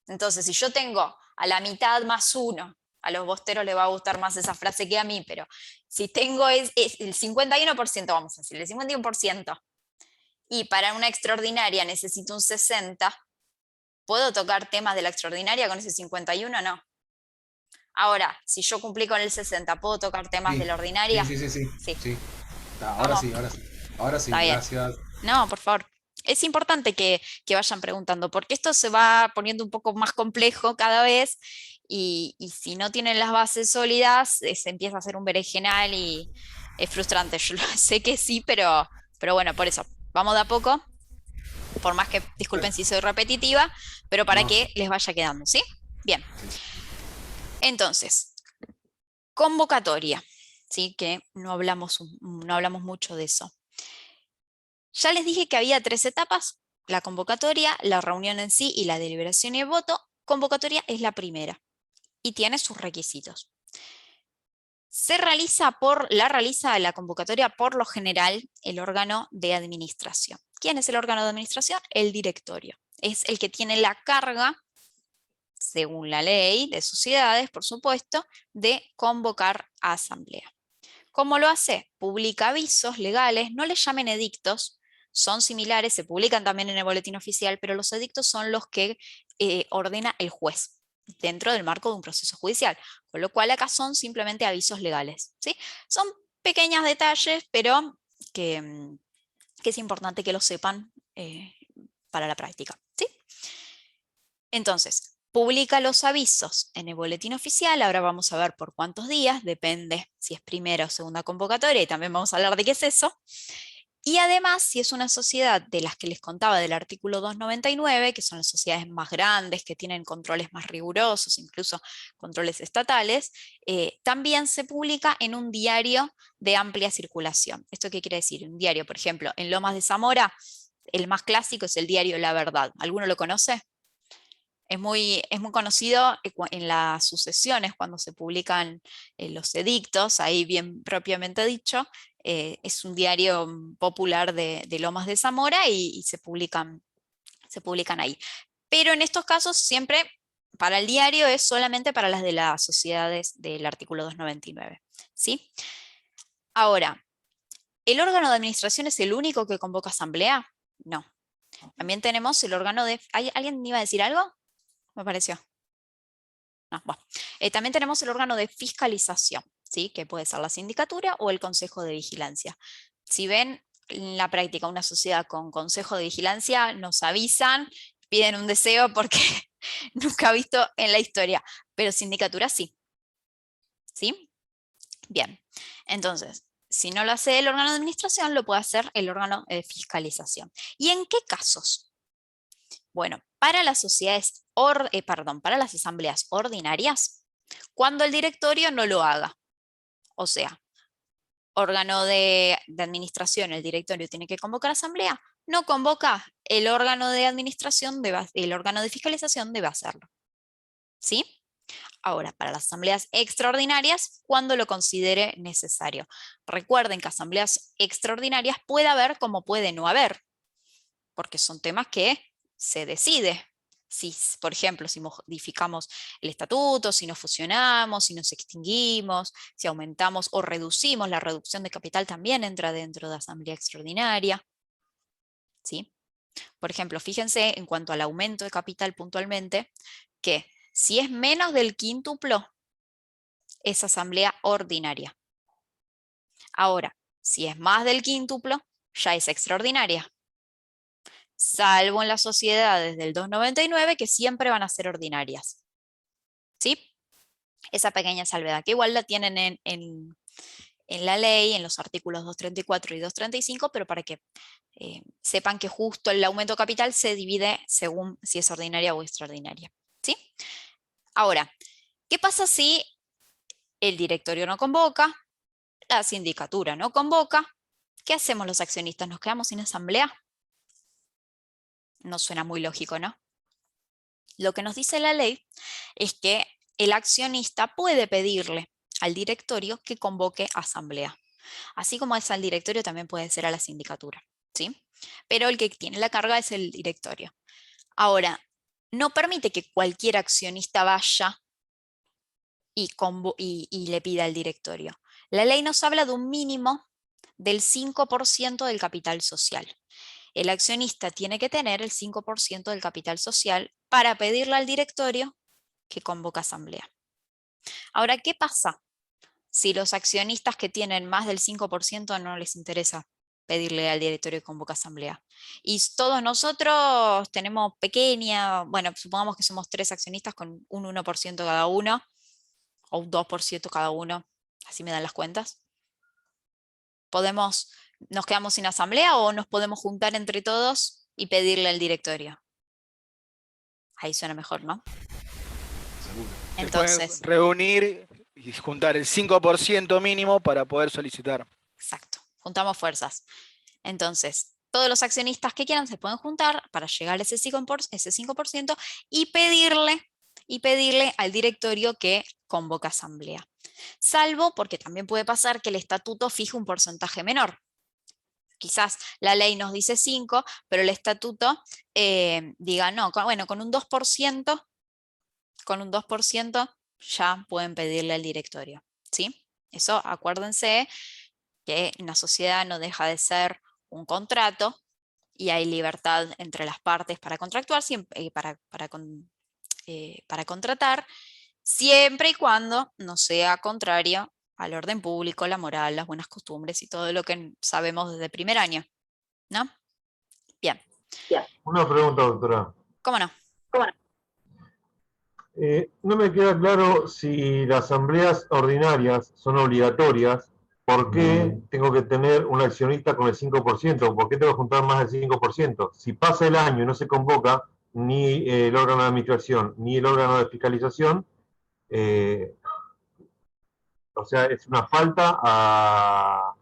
Entonces, si yo tengo a la mitad más 1, a los bosteros les va a gustar más esa frase que a mí, pero si tengo el 51%, vamos a decir, el 51%, y para una extraordinaria necesito un 60%, ¿puedo tocar temas de la extraordinaria con ese 51%? No. Ahora, si yo cumplí con el 60%, ¿puedo tocar temas de la ordinaria? Sí. Sí. Ahora sí, Está bien. gracias. No, por favor. Es importante que vayan preguntando, porque esto se va poniendo un poco más complejo cada vez y si no tienen las bases sólidas, se empieza a hacer un berenjenal y es frustrante. Yo sé que sí, pero bueno, por eso, vamos de a poco, por más que, disculpen si soy repetitiva, pero para No. que les vaya quedando, ¿sí? Bien. Entonces, convocatoria, ¿sí? Que no hablamos mucho de eso. Ya les dije que había 3 etapas: la convocatoria, la reunión en sí y la deliberación y el voto. Convocatoria es la primera y tiene sus requisitos. Realiza la convocatoria por lo general el órgano de administración. ¿Quién es el órgano de administración? El directorio. Es el que tiene la carga, según la ley de sociedades, por supuesto, de convocar a asamblea. ¿Cómo lo hace? Publica avisos legales, no les llamen edictos, son similares, se publican también en el boletín oficial, pero los edictos son los que ordena el juez dentro del marco de un proceso judicial, con lo cual acá son simplemente avisos legales, ¿sí? Son pequeños detalles, pero que es importante que lo sepan para la práctica, ¿sí? Entonces, publica los avisos en el boletín oficial. Ahora vamos a ver por cuántos días, depende si es primera o segunda convocatoria, y también vamos a hablar de qué es eso. Y además, si es una sociedad de las que les contaba del artículo 299, que son las sociedades más grandes, que tienen controles más rigurosos, incluso controles estatales, también se publica en un diario de amplia circulación. ¿Esto qué quiere decir? Un diario, por ejemplo, en Lomas de Zamora, el más clásico es el diario La Verdad. ¿Alguno lo conoce? Es muy conocido en las sucesiones, cuando se publican los edictos, ahí bien propiamente dicho, es un diario popular de Lomas de Zamora y se publican ahí. Pero en estos casos siempre para el diario es solamente para las de las sociedades del artículo 299, ¿sí? Ahora, ¿el órgano de administración es el único que convoca asamblea? No. También tenemos el órgano de... ¿Alguien iba a decir algo? Me pareció. No, bueno. También tenemos el órgano de fiscalización, ¿sí? Que puede ser la sindicatura o el consejo de vigilancia. Si ven en la práctica una sociedad con consejo de vigilancia, nos avisan, piden un deseo porque nunca he visto en la historia, pero sindicatura sí. ¿Sí? Bien, entonces, si no lo hace el órgano de administración, lo puede hacer el órgano de fiscalización. ¿Y en qué casos? Bueno, para las sociedades, para las asambleas ordinarias, cuando el directorio no lo haga. O sea, órgano de administración, el directorio tiene que convocar asamblea, no convoca, el órgano de administración, el órgano de fiscalización debe hacerlo. ¿Sí? Ahora, para las asambleas extraordinarias, cuando lo considere necesario. Recuerden que asambleas extraordinarias puede haber como puede no haber, porque son temas que se decide. Si, por ejemplo, si modificamos el estatuto, si nos fusionamos, si nos extinguimos, si aumentamos o reducimos, la reducción de capital también entra dentro de asamblea extraordinaria. ¿Sí? Por ejemplo, fíjense en cuanto al aumento de capital puntualmente, que si es menos del quíntuplo, es asamblea ordinaria. Ahora, si es más del quíntuplo, ya es extraordinaria. Salvo en las sociedades del 299, que siempre van a ser ordinarias. ¿Sí? Esa pequeña salvedad, que igual la tienen en la ley, en los artículos 234 y 235, pero para que sepan que justo el aumento capital se divide según si es ordinaria o extraordinaria. ¿Sí? Ahora, ¿qué pasa si el directorio no convoca, la sindicatura no convoca? ¿Qué hacemos los accionistas? ¿Nos quedamos sin asamblea? No suena muy lógico, ¿no? Lo que nos dice la ley es que el accionista puede pedirle al directorio que convoque asamblea. Así como es al directorio, también puede ser a la sindicatura, ¿sí? Pero el que tiene la carga es el directorio. Ahora, no permite que cualquier accionista vaya y le pida al directorio. La ley nos habla de un mínimo del 5% del capital social. El accionista tiene que tener el 5% del capital social para pedirle al directorio que convoque asamblea. Ahora, ¿qué pasa si los accionistas que tienen más del 5% no les interesa pedirle al directorio que convoque asamblea. Y todos nosotros tenemos pequeña, bueno, supongamos que somos 3 accionistas con un 1% cada uno, o un 2% cada uno, así me dan las cuentas. Nos quedamos sin asamblea o nos podemos juntar entre todos y pedirle al directorio. Ahí suena mejor, ¿no? Seguro. Entonces, reunir y juntar el 5% mínimo para poder solicitar. exacto, juntamos fuerzas. Entonces, todos los accionistas que quieran se pueden juntar para llegar a ese 5% y pedirle al directorio que convoque asamblea. Salvo porque también puede pasar que el estatuto fije un porcentaje menor. Quizás la ley nos dice 5, pero el estatuto diga no, con un 2%, ya pueden pedirle al directorio, ¿sí? Eso, acuérdense que una sociedad no deja de ser un contrato y hay libertad entre las partes para contractuar, para contratar, siempre y cuando no sea contrario al orden público, la moral, las buenas costumbres y todo lo que sabemos desde primer año, ¿no? Bien. Una pregunta, doctora. ¿Cómo no? No me queda claro si las asambleas ordinarias son obligatorias. ¿Por qué tengo que tener un accionista con el 5%? ¿Por qué tengo que juntar más del 5%? Si pasa el año y no se convoca ni el órgano de administración ni el órgano de fiscalización, o sea, es una falta a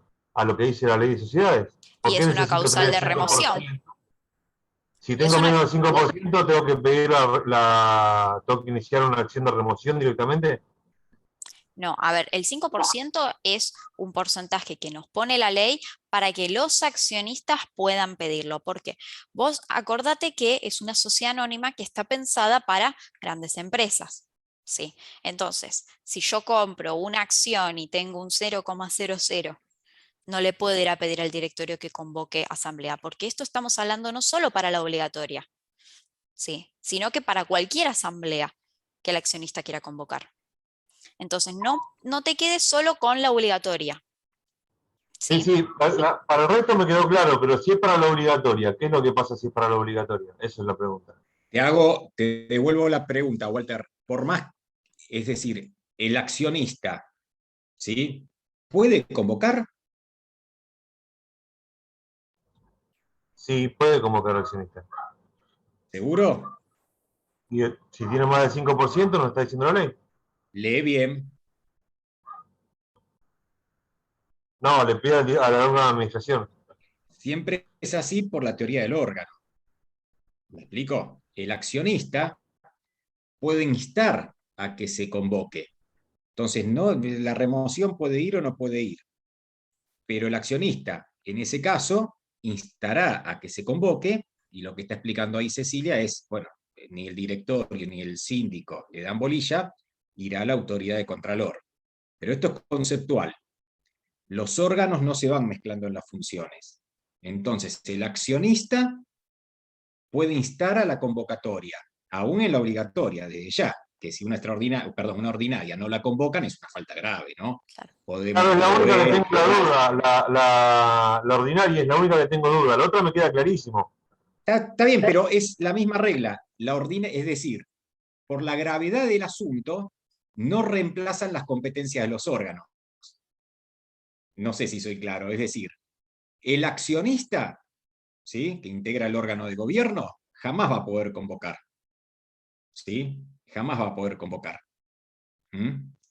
lo que dice la ley de sociedades. Y es una causal de remoción. Si tengo menos del 5%, ¿tengo que pedir tengo que iniciar una acción de remoción directamente? No, a ver, el 5% es un porcentaje que nos pone la ley para que los accionistas puedan pedirlo. Porque vos acordate que es una sociedad anónima que está pensada para grandes empresas. ¿Sí? Entonces, si yo compro una acción y tengo un 0,00, no le puedo ir a pedir al directorio que convoque asamblea, porque esto estamos hablando no solo para la obligatoria, ¿sí? Sino que para cualquier asamblea que el accionista quiera convocar. Entonces, no te quedes solo con la obligatoria. Sí, para el resto me quedó claro, pero si es para la obligatoria, ¿qué es lo que pasa si es para la obligatoria? Esa es la pregunta. Te devuelvo la pregunta, Walter. Por más, es decir, el accionista, ¿sí? ¿Puede convocar? Sí, puede convocar accionista. ¿Seguro? Y si tiene más del 5%, ¿no está diciendo la ley? Lee bien. No, le pide a la órgano de administración. Siempre es así por la teoría del órgano. ¿Me explico? El accionista puede instar a que se convoque. Entonces, no, la remoción puede ir o no puede ir. Pero el accionista, en ese caso, instará a que se convoque, y lo que está explicando ahí Cecilia es, bueno, ni el directorio ni el síndico le dan bolilla, irá a la autoridad de contralor. Pero esto es conceptual. Los órganos no se van mezclando en las funciones. Entonces, el accionista puede instar a la convocatoria, aún en la obligatoria, desde ya, que si una ordinaria no la convocan es una falta grave, ¿no? Claro, es la única que tengo la duda, la ordinaria es la única que tengo duda, la otra me queda clarísimo. Está bien, pero es la misma regla, es decir, por la gravedad del asunto, no reemplazan las competencias de los órganos. No sé si soy claro, es decir, el accionista, ¿sí?, que integra el órgano de gobierno, jamás va a poder convocar. ¿Sí? Jamás va a poder convocar.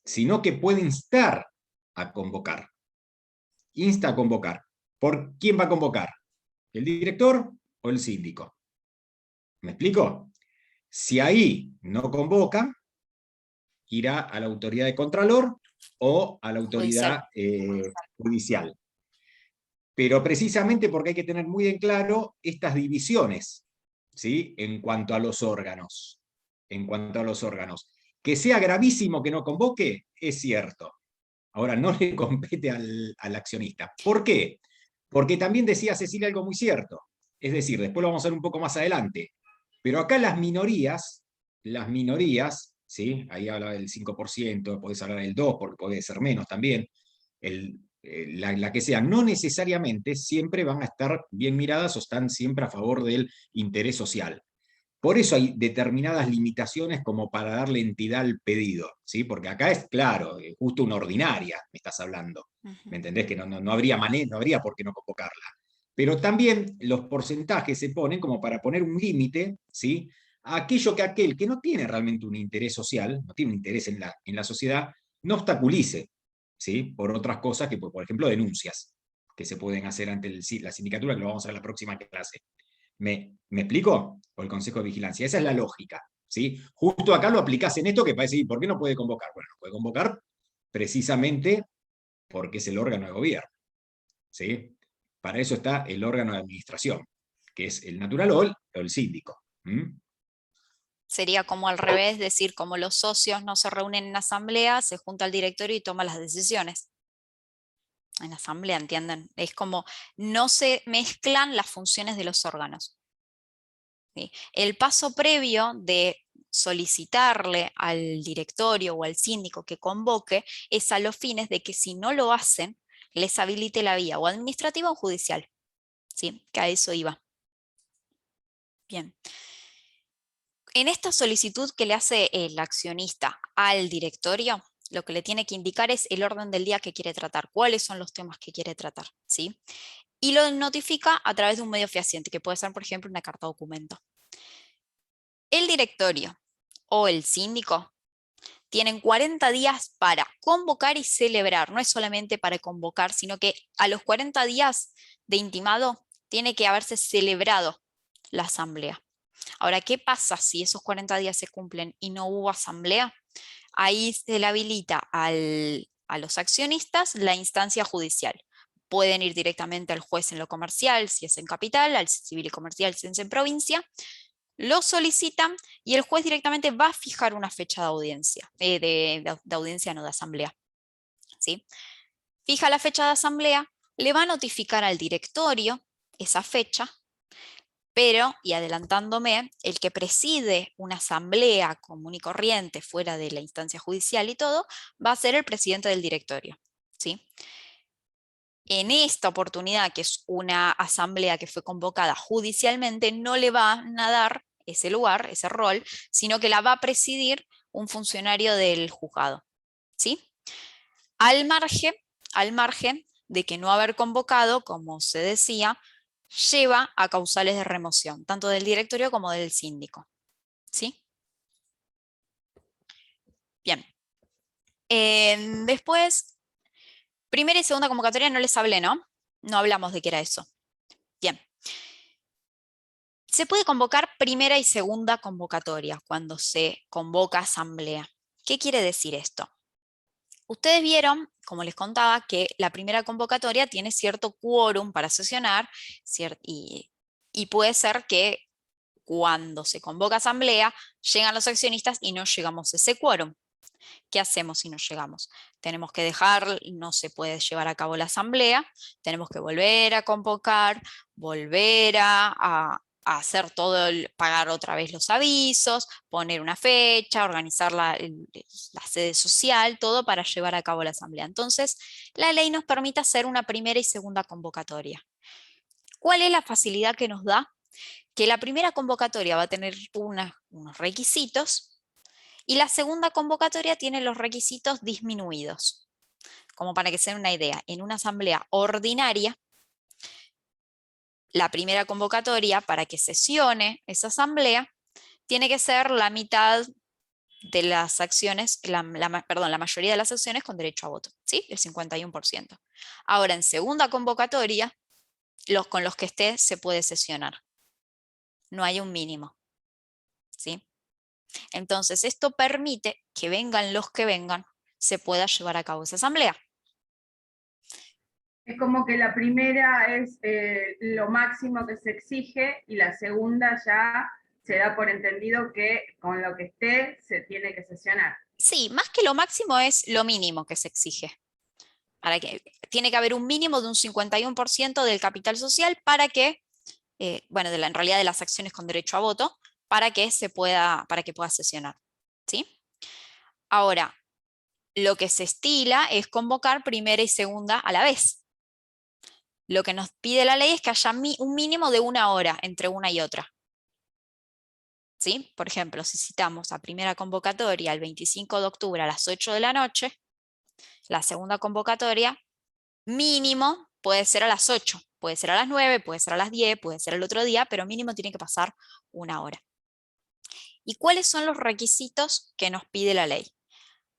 Sino que puede instar a convocar. Insta a convocar. ¿Por quién va a convocar? ¿El director o el síndico? ¿Me explico? Si ahí no convoca, irá a la autoridad de contralor o a la autoridad judicial. Pero precisamente porque hay que tener muy en claro estas divisiones, ¿sí?, en cuanto a los órganos. Que sea gravísimo que no convoque, es cierto. Ahora, no le compete al accionista. ¿Por qué? Porque también decía Cecilia algo muy cierto. Es decir, después lo vamos a ver un poco más adelante. Pero acá las minorías, ¿sí?, ahí habla del 5%, podés hablar del 2%, porque puede ser menos también. la que sean, no necesariamente siempre van a estar bien miradas o están siempre a favor del interés social. Por eso hay determinadas limitaciones como para darle entidad al pedido, ¿sí? Porque acá es claro, justo una ordinaria me estás hablando, ¿me entendés? Que no habría manera, no habría por qué no convocarla. Pero también los porcentajes se ponen como para poner un límite, ¿sí? A aquello que aquel que no tiene realmente un interés social, no tiene un interés en la sociedad, no obstaculice, ¿sí? Por otras cosas que, por ejemplo, denuncias que se pueden hacer ante la sindicatura, que lo vamos a ver en la próxima clase. ¿Me explico? O el Consejo de Vigilancia. Esa es la lógica, ¿sí? Justo acá lo aplicás en esto que parece, ¿y por qué no puede convocar? Bueno, no puede convocar precisamente porque es el órgano de gobierno, ¿sí? Para eso está el órgano de administración, que es el natural o el síndico. Sería como al revés, decir, como los socios no se reúnen en asamblea, se junta el directorio y toma las decisiones. En asamblea, ¿entienden? Es como no se mezclan las funciones de los órganos. ¿Sí? El paso previo de solicitarle al directorio o al síndico que convoque es a los fines de que si no lo hacen, les habilite la vía o administrativa o judicial. ¿Sí? Que a eso iba. Bien. En esta solicitud que le hace el accionista al directorio, lo que le tiene que indicar es el orden del día que quiere tratar, cuáles son los temas que quiere tratar, ¿sí? Y lo notifica a través de un medio fehaciente, que puede ser, por ejemplo, una carta documento. El directorio o el síndico tienen 40 días para convocar y celebrar. No es solamente para convocar, sino que a los 40 días de intimado tiene que haberse celebrado la asamblea. Ahora, ¿qué pasa si esos 40 días se cumplen y no hubo asamblea? Ahí se le habilita a los accionistas la instancia judicial. Pueden ir directamente al juez en lo comercial, si es en capital, al civil y comercial, si es en provincia. Lo solicitan y el juez directamente va a fijar una fecha de audiencia, de audiencia, no de asamblea. ¿Sí? Fija la fecha de asamblea, le va a notificar al directorio esa fecha, pero, y adelantándome, el que preside una asamblea común y corriente fuera de la instancia judicial y todo, va a ser el presidente del directorio. ¿Sí? En esta oportunidad, que es una asamblea que fue convocada judicialmente, no le van a dar ese lugar, ese rol, sino que la va a presidir un funcionario del juzgado. ¿Sí? Al margen de que no haber convocado, como se decía, lleva a causales de remoción, tanto del directorio como del síndico. ¿Sí? Bien. Después, primera y segunda convocatoria no les hablé, ¿no? No hablamos de qué era eso. Bien. Se puede convocar primera y segunda convocatoria cuando se convoca asamblea. ¿Qué quiere decir esto? Ustedes vieron, como les contaba, que la primera convocatoria tiene cierto quórum para sesionar y puede ser que cuando se convoca asamblea llegan los accionistas y no llegamos a ese quórum. ¿Qué hacemos si no llegamos? Tenemos que dejar, no se puede llevar a cabo la asamblea, tenemos que volver a convocar, volver a hacer todo, pagar otra vez los avisos, poner una fecha, organizar la sede social, todo para llevar a cabo la asamblea. Entonces, la ley nos permite hacer una primera y segunda convocatoria. ¿Cuál es la facilidad que nos da? Que la primera convocatoria va a tener unos requisitos y la segunda convocatoria tiene los requisitos disminuidos. Como para que se den una idea, en una asamblea ordinaria, la primera convocatoria para que sesione esa asamblea tiene que ser la mitad de las acciones, la mayoría de las acciones con derecho a voto, ¿sí? El 51%. Ahora, en segunda convocatoria, con los que esté se puede sesionar. No hay un mínimo, ¿sí? Entonces, esto permite que vengan los que vengan, se pueda llevar a cabo esa asamblea. Es como que la primera es lo máximo que se exige y la segunda ya se da por entendido que con lo que esté se tiene que sesionar. Sí, más que lo máximo es lo mínimo que se exige. Tiene que haber un mínimo de un 51% del capital social para que, en realidad de las acciones con derecho a voto, para que pueda sesionar. ¿Sí? Ahora, lo que se estila es convocar primera y segunda a la vez. Lo que nos pide la ley es que haya un mínimo de 1 hora entre una y otra. ¿Sí? Por ejemplo, si citamos a primera convocatoria el 25 de octubre a las 8 de la noche, la segunda convocatoria mínimo puede ser a las 8, puede ser a las 9, puede ser a las 10, puede ser el otro día, pero mínimo tiene que pasar 1 hora. ¿Y cuáles son los requisitos que nos pide la ley?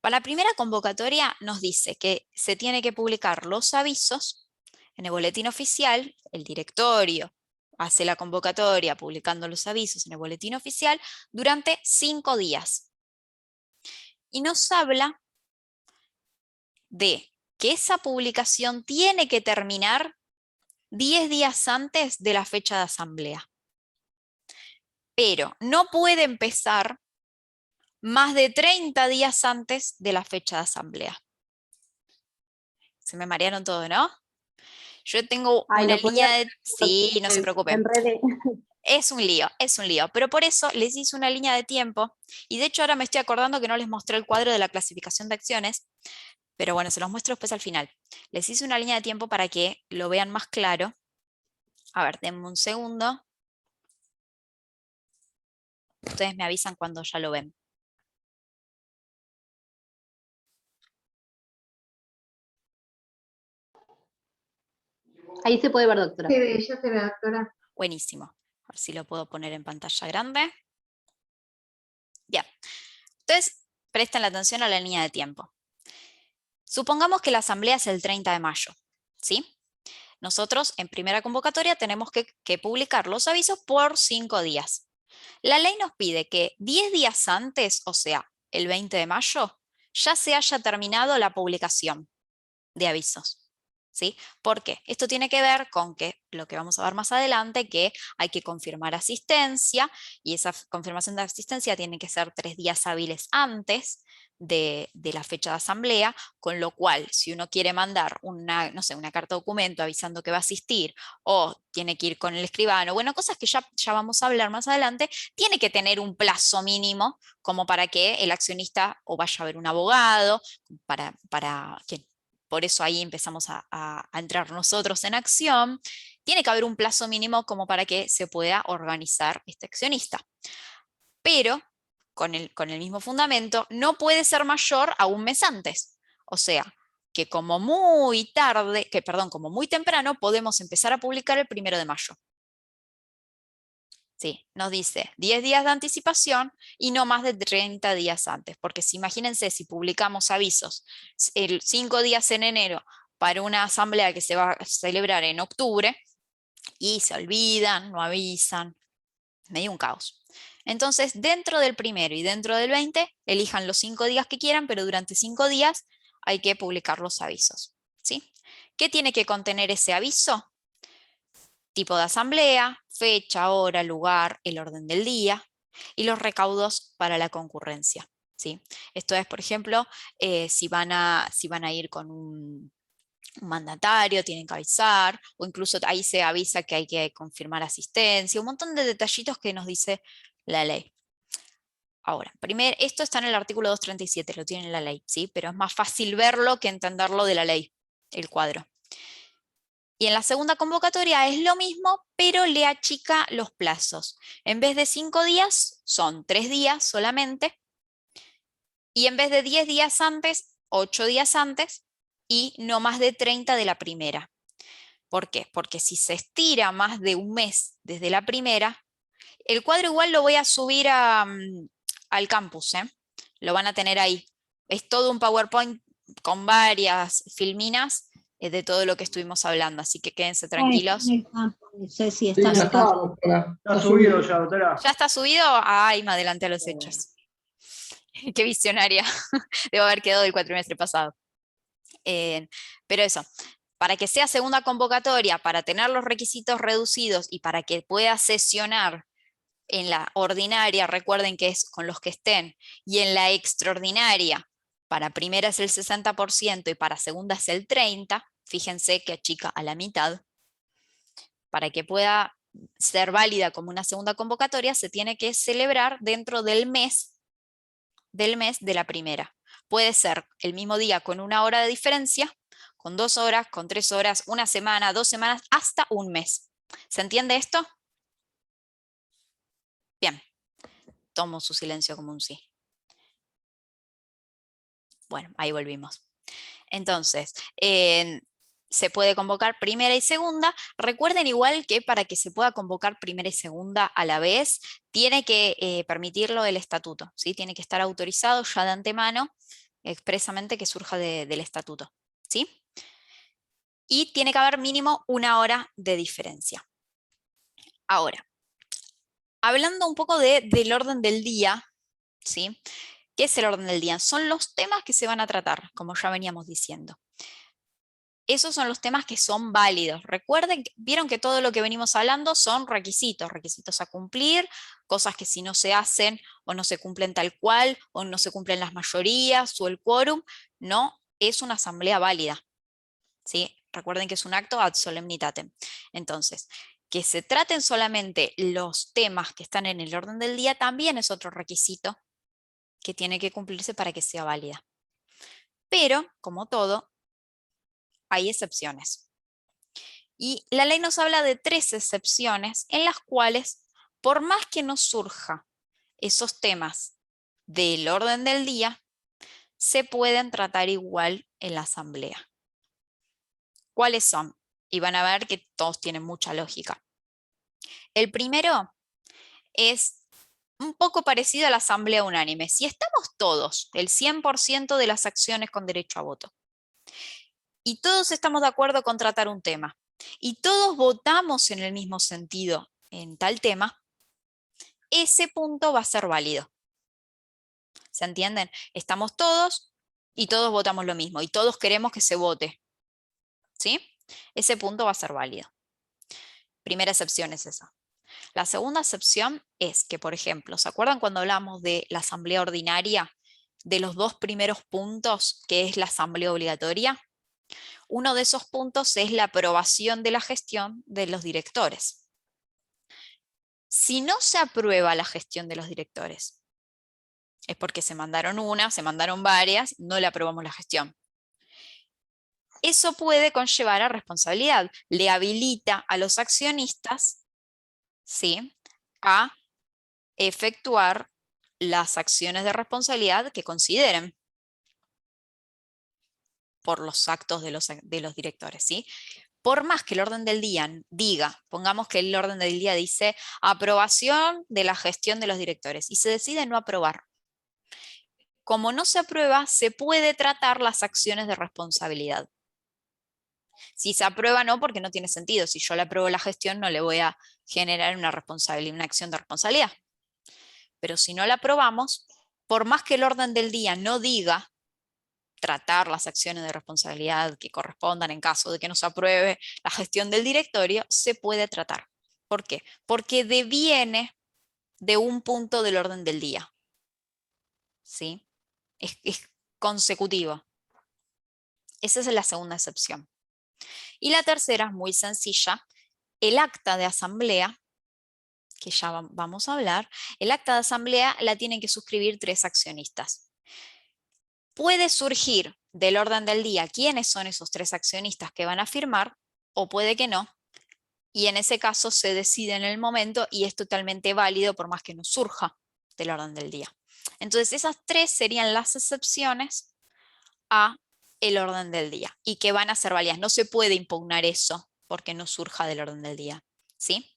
Para la primera convocatoria nos dice que se tiene que publicar los avisos en el boletín oficial, el directorio hace la convocatoria publicando los avisos en el boletín oficial durante 5 días. Y nos habla de que esa publicación tiene que terminar 10 días antes de la fecha de asamblea. Pero no puede empezar más de 30 días antes de la fecha de asamblea. Se me marearon todo, ¿no? Yo tengo una línea de... Sí, no se preocupen. Es un lío, pero por eso les hice una línea de tiempo, y de hecho ahora me estoy acordando que no les mostré el cuadro de la clasificación de acciones, pero bueno, se los muestro después al final. Les hice una línea de tiempo para que lo vean más claro. A ver, denme un segundo. Ustedes me avisan cuando ya lo ven. Ahí se puede ver, doctora. Sí, ya se ve, doctora. Buenísimo. A ver si lo puedo poner en pantalla grande. Bien. Entonces, presten la atención a la línea de tiempo. Supongamos que la asamblea es el 30 de mayo, ¿sí? Nosotros en primera convocatoria tenemos que publicar los avisos por 5 días. La ley nos pide que 10 días antes, o sea, el 20 de mayo, ya se haya terminado la publicación de avisos. ¿Sí? ¿Por qué? Esto tiene que ver con que, lo que vamos a ver más adelante, que hay que confirmar asistencia, y esa confirmación de asistencia tiene que ser 3 días hábiles antes de la fecha de asamblea, con lo cual, si uno quiere mandar una, no sé, una carta documento avisando que va a asistir, o tiene que ir con el escribano, bueno, cosas que ya vamos a hablar más adelante, tiene que tener un plazo mínimo como para que el accionista o vaya a ver un abogado, para que... Por eso ahí empezamos a entrar nosotros en acción. Tiene que haber un plazo mínimo como para que se pueda organizar este accionista. Pero, con el mismo fundamento, no puede ser mayor a un mes antes. O sea, que como muy temprano podemos empezar a publicar el 1 de mayo. Sí, nos dice 10 días de anticipación y no más de 30 días antes, porque imagínense si publicamos avisos 5 días en enero para una asamblea que se va a celebrar en octubre y se olvidan, no avisan, medio un caos. Entonces, dentro del 1 y dentro del 20, elijan los 5 días que quieran, pero durante 5 días hay que publicar los avisos, ¿sí? ¿Qué tiene que contener ese aviso? Tipo de asamblea, fecha, hora, lugar, el orden del día y los recaudos para la concurrencia, ¿sí? Esto es, por ejemplo, si van a ir con un mandatario, tienen que avisar, o incluso ahí se avisa que hay que confirmar asistencia, un montón de detallitos que nos dice la ley. Ahora, primero, esto está en el artículo 237, lo tiene en la ley, ¿sí? Pero es más fácil verlo que entenderlo de la ley, el cuadro. Y en la segunda convocatoria es lo mismo, pero le achica los plazos. En vez de 5 días, son 3 días solamente. Y en vez de 10 días antes, 8 días antes, y no más de 30 de la primera. ¿Por qué? Porque si se estira más de un mes desde la primera, el cuadro igual lo voy a subir al campus, ¿eh? Lo van a tener ahí. Es todo un PowerPoint con varias filminas de todo lo que estuvimos hablando, así que quédense tranquilos. Sí, está subido ya, doctora. ¿Ya está subido? Ay, me adelanté a los hechos. Qué visionaria. Debo haber quedado el cuatrimestre pasado. Pero eso, para que sea segunda convocatoria, para tener los requisitos reducidos y para que pueda sesionar en la ordinaria, recuerden que es con los que estén, y en la extraordinaria, para primera es el 60% y para segunda es el 30%, fíjense que achica a la mitad. Para que pueda ser válida como una segunda convocatoria, se tiene que celebrar dentro del mes de la primera. puede ser el mismo día con 1 hora de diferencia, con 2 horas, con 3 horas, 1 semana, 2 semanas, hasta un mes. ¿Se entiende esto? Bien, tomo su silencio como un sí. Bueno, ahí volvimos. Entonces, se puede convocar primera y segunda. Recuerden igual que para que se pueda convocar primera y segunda a la vez, tiene que permitirlo el estatuto, ¿sí? Tiene que estar autorizado ya de antemano, expresamente que surja del estatuto, ¿sí? Y tiene que haber mínimo 1 hora de diferencia. Ahora, hablando un poco del orden del día, ¿sí? ¿Qué es el orden del día? Son los temas que se van a tratar, como ya veníamos diciendo. Esos son los temas que son válidos. Recuerden, vieron que todo lo que venimos hablando son requisitos, requisitos a cumplir, cosas que si no se hacen o no se cumplen tal cual, o no se cumplen las mayorías o el quórum, no es una asamblea válida, ¿sí? Recuerden que es un acto ad solemnitatem. Entonces, que se traten solamente los temas que están en el orden del día también es otro requisito que tiene que cumplirse para que sea válida. Pero, como todo, hay excepciones. Y la ley nos habla de 3 excepciones en las cuales, por más que nos surja esos temas del orden del día, se pueden tratar igual en la asamblea. ¿Cuáles son? Y van a ver que todos tienen mucha lógica. El primero es un poco parecido a la asamblea unánime. Si estamos todos, el 100% de las acciones con derecho a voto, y todos estamos de acuerdo con tratar un tema, y todos votamos en el mismo sentido en tal tema, ese punto va a ser válido. ¿Se entienden? Estamos todos y todos votamos lo mismo, y todos queremos que se vote, ¿sí? Ese punto va a ser válido. Primera excepción es esa. La segunda excepción es que, por ejemplo, ¿se acuerdan cuando hablamos de la asamblea ordinaria? De los 2 primeros puntos, que es la asamblea obligatoria. Uno de esos puntos es la aprobación de la gestión de los directores. Si no se aprueba la gestión de los directores, es porque se mandaron se mandaron varias, no le aprobamos la gestión. Eso puede conllevar a responsabilidad. Le habilita a los accionistas, ¿sí?, a efectuar las acciones de responsabilidad que consideren por los actos de los directores, ¿sí? Por más que el orden del día diga, pongamos que el orden del día dice aprobación de la gestión de los directores y se decide no aprobar. Como no se aprueba, se puede tratar las acciones de responsabilidad. Si se aprueba, no, porque no tiene sentido. Si yo le apruebo la gestión, no le voy a generar una acción de responsabilidad. Pero si no la aprobamos, por más que el orden del día no diga tratar las acciones de responsabilidad que correspondan en caso de que no se apruebe la gestión del directorio, se puede tratar. ¿Por qué? Porque deviene de un punto del orden del día, ¿sí? Es consecutivo. Esa es la segunda excepción. Y la tercera es muy sencilla. El acta de asamblea, que ya vamos a hablar, el acta de asamblea la tienen que suscribir 3 accionistas. Puede surgir del orden del día quiénes son esos 3 accionistas que van a firmar, o puede que no, y en ese caso se decide en el momento y es totalmente válido por más que no surja del orden del día. Entonces esas 3 serían las excepciones a el orden del día y que van a ser válidas. No se puede impugnar eso porque no surja del orden del día, ¿sí?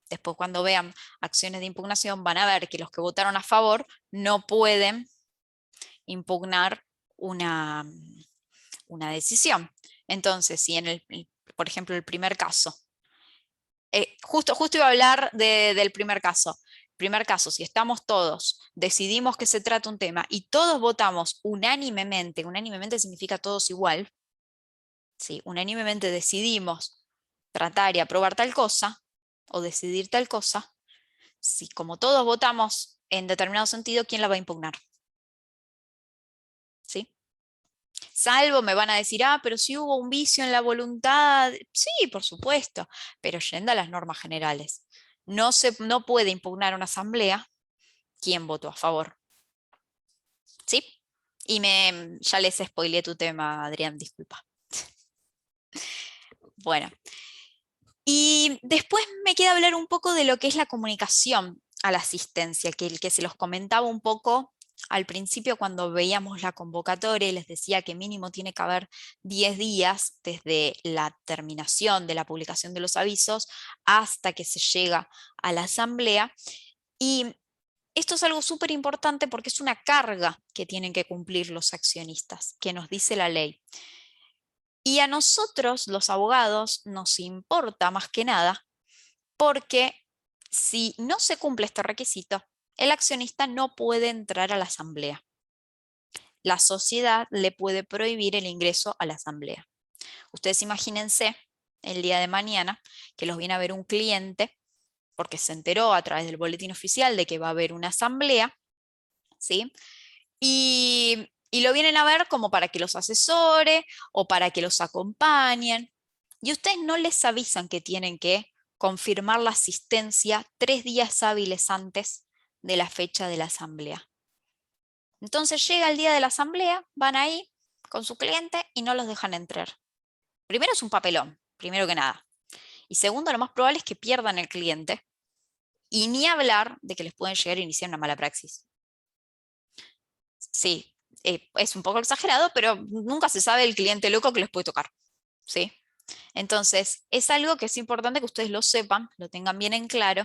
Después cuando vean acciones de impugnación van a ver que los que votaron a favor no pueden impugnar una decisión. Entonces, si por ejemplo, el primer caso, justo iba a hablar del primer caso. Primer caso, si estamos todos, decidimos que se trata un tema y todos votamos unánimemente significa todos igual, ¿sí? Unánimemente decidimos tratar y aprobar tal cosa o decidir tal cosa, si como todos votamos en determinado sentido, ¿quién la va a impugnar? ¿Sí? Salvo, me van a decir, pero si hubo un vicio en la voluntad. Sí, por supuesto, pero yendo a las normas generales. No puede impugnar una asamblea quien votó a favor. ¿Sí? Y ya les spoileé tu tema, Adrián, disculpa. Bueno. Y después me queda hablar un poco de lo que es la comunicación a la asistencia, que se los comentaba un poco al principio cuando veíamos la convocatoria y les decía que mínimo tiene que haber 10 días desde la terminación de la publicación de los avisos hasta que se llega a la asamblea. Y esto es algo súper importante porque es una carga que tienen que cumplir los accionistas, que nos dice la ley. Y a nosotros, los abogados, nos importa más que nada porque si no se cumple este requisito, el accionista no puede entrar a la asamblea. La sociedad le puede prohibir el ingreso a la asamblea. Ustedes imagínense el día de mañana que los viene a ver un cliente porque se enteró a través del boletín oficial de que va a haber una asamblea, ¿sí? Y lo vienen a ver como para que los asesore o para que los acompañen. Y ustedes no les avisan que tienen que confirmar la asistencia 3 días hábiles antes de la fecha de la asamblea. Entonces llega el día de la asamblea, van ahí con su cliente y no los dejan entrar. Primero es un papelón, primero que nada. Y segundo, lo más probable es que pierdan el cliente. Y ni hablar de que les pueden llegar a iniciar una mala praxis. Sí, es un poco exagerado, pero nunca se sabe el cliente loco que les puede tocar, ¿sí? Entonces, es algo que es importante que ustedes lo sepan, lo tengan bien en claro,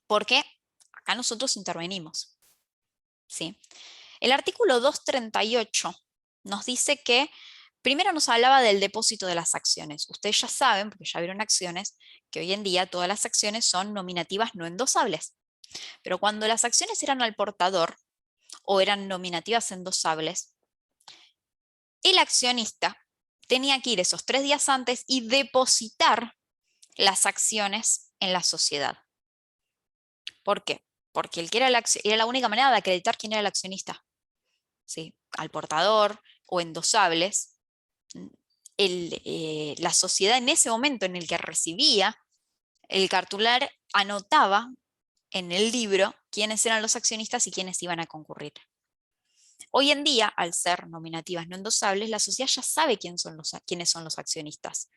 porque acá nosotros intervenimos, ¿sí? El artículo 238 nos dice que, primero nos hablaba del depósito de las acciones. Ustedes ya saben, porque ya vieron acciones, que hoy en día todas las acciones son nominativas no endosables. Pero cuando las acciones eran al portador, o eran nominativas endosables, el accionista tenía que ir esos 3 días antes y depositar las acciones en la sociedad. ¿Por qué? Porque el que era la única manera de acreditar quién era el accionista. ¿Sí? Al portador o endosables, la sociedad en ese momento en el que recibía el cartular anotaba en el libro quiénes eran los accionistas y quiénes iban a concurrir. Hoy en día, al ser nominativas no endosables, la sociedad ya sabe quiénes son los accionistas.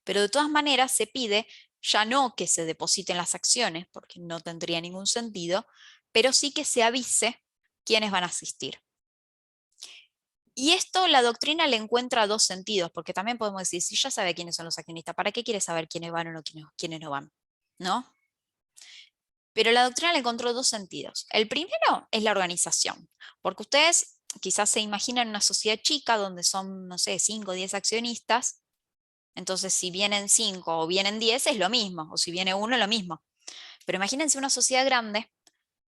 Pero de todas maneras se pide ya no que se depositen las acciones, porque no tendría ningún sentido, pero sí que se avise quiénes van a asistir. Y esto la doctrina le encuentra 2 sentidos, porque también podemos decir, si ya sabe quiénes son los accionistas, ¿para qué quiere saber quiénes van o no, quiénes no van? ¿No? Pero la doctrina le encontró 2 sentidos. El primero es la organización, porque ustedes quizás se imaginan una sociedad chica donde son, no sé, 5 o 10 accionistas, entonces si vienen 5 o vienen 10 es lo mismo, o si viene 1 es lo mismo. Pero imagínense una sociedad grande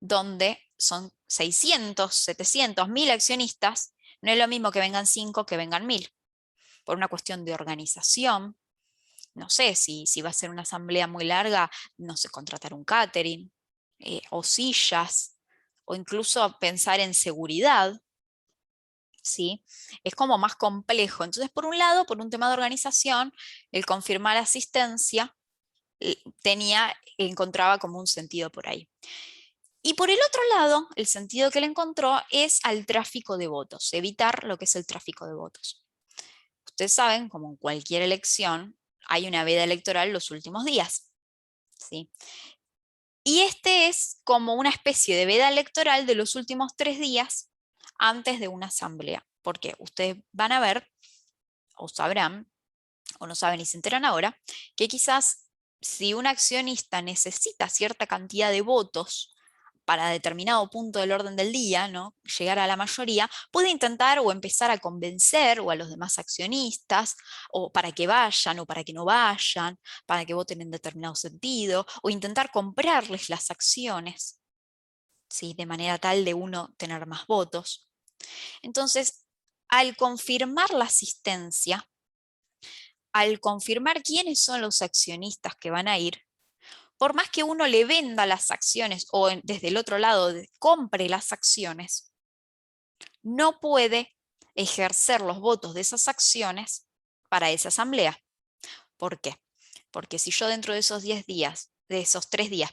donde son 600, 700, 1000 accionistas, no es lo mismo que vengan 5 que vengan 1000. Por una cuestión de organización, no sé, si va a ser una asamblea muy larga, no sé, contratar un catering, o sillas, o incluso pensar en seguridad, ¿sí? Es como más complejo. Entonces, por un lado, por un tema de organización, el confirmar asistencia encontraba como un sentido por ahí. Y por el otro lado, el sentido que él encontró es al tráfico de votos, evitar lo que es el tráfico de votos. Ustedes saben, como en cualquier elección, hay una veda electoral los últimos días, ¿sí? Y este es como una especie de veda electoral de los últimos 3 días antes de una asamblea, porque ustedes van a ver, o sabrán, o no saben y se enteran ahora, que quizás si un accionista necesita cierta cantidad de votos para determinado punto del orden del día, ¿no? Llegar a la mayoría, puede intentar o empezar a convencer o a los demás accionistas, o para que vayan o para que no vayan, para que voten en determinado sentido, o intentar comprarles las acciones, ¿sí? De manera tal de uno tener más votos. Entonces, al confirmar la asistencia, al confirmar quiénes son los accionistas que van a ir, por más que uno le venda las acciones o desde el otro lado compre las acciones, no puede ejercer los votos de esas acciones para esa asamblea. ¿Por qué? Porque si yo dentro de esos 10 días, de esos 3 días,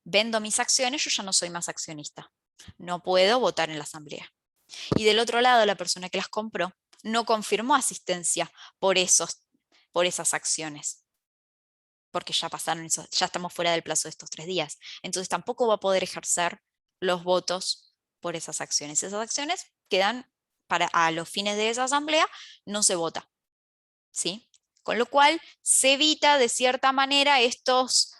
vendo mis acciones, yo ya no soy más accionista. No puedo votar en la asamblea. Y del otro lado, la persona que las compró no confirmó asistencia por esas acciones, porque ya pasaron ya estamos fuera del plazo de estos 3 días. Entonces tampoco va a poder ejercer los votos por esas acciones. Esas acciones quedan a los fines de esa asamblea, no se vota, ¿sí? Con lo cual se evita de cierta manera estos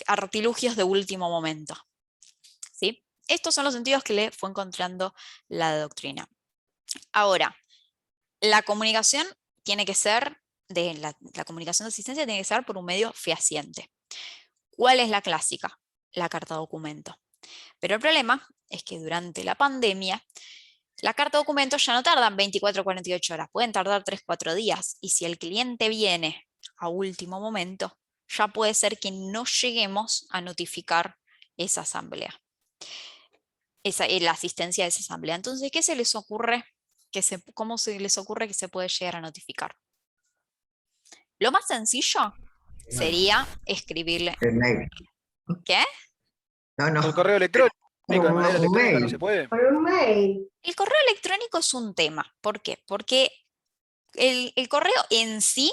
artilugios de último momento, ¿sí? Estos son los sentidos que le fue encontrando la doctrina. Ahora, la comunicación tiene que ser, la comunicación de asistencia tiene que ser por un medio fehaciente. ¿Cuál es la clásica? La carta documento. Pero el problema es que durante la pandemia, la carta documento ya no tardan 24 o 48 horas, pueden tardar 3-4 días. Y si el cliente viene a último momento, ya puede ser que no lleguemos a notificar esa asamblea, la asistencia de esa asamblea. Entonces, ¿qué se les ocurre? ¿Cómo se les ocurre que se puede llegar a notificar? Lo más sencillo sería escribirle. El mail. ¿Qué? No. El correo electrónico, de Un manera electrónica no mail. se puede. Por un mail. El correo electrónico es un tema. ¿Por qué? Porque el correo en sí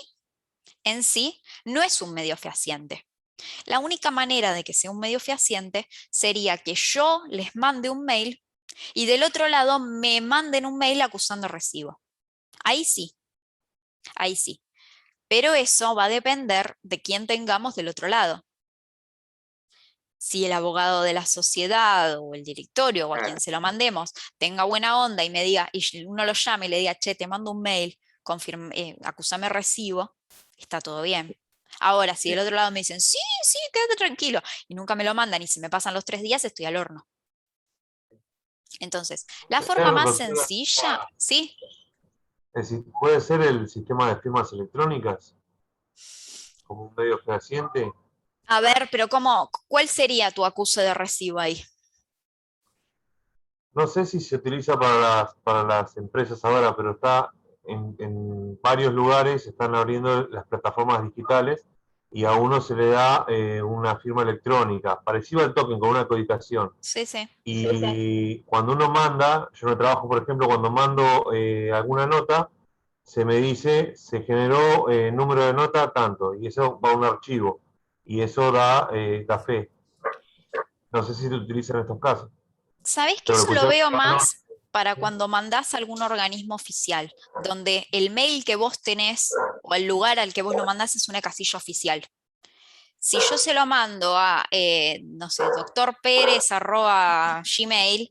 no es un medio fehaciente. La única manera de que sea un medio fehaciente sería que yo les mande un mail y del otro lado me manden un mail acusando recibo. Ahí sí. Pero eso va a depender de quién tengamos del otro lado. Si el abogado de la sociedad o el directorio o a quien se lo mandemos tenga buena onda y me diga, y uno lo llame y le diga, che, te mando un mail, acusame recibo, está todo bien. Ahora, si del otro lado me dicen, sí, quédate tranquilo, y nunca me lo mandan y si me pasan los 3 días, estoy al horno. Entonces, la forma más sencilla, ¿sí? Es decir, ¿puede ser el sistema de firmas electrónicas como un medio fehaciente? A ver, pero ¿cuál sería tu acuse de recibo ahí? No sé si se utiliza para las empresas ahora, pero está en varios lugares, están abriendo las plataformas digitales y a uno se le da una firma electrónica, parecido al token, con una codificación. Sí. Y cuando uno manda, yo no trabajo, por ejemplo, cuando mando alguna nota, se me dice, se generó número de nota tanto, y eso va a un archivo, y eso da fe. No sé si se utiliza en estos casos. ¿Sabés que eso lo veo más para cuando mandás a algún organismo oficial, donde el mail que vos tenés o el lugar al que vos lo mandás es una casilla oficial? Si yo se lo mando a, no sé, doctorperez@gmail,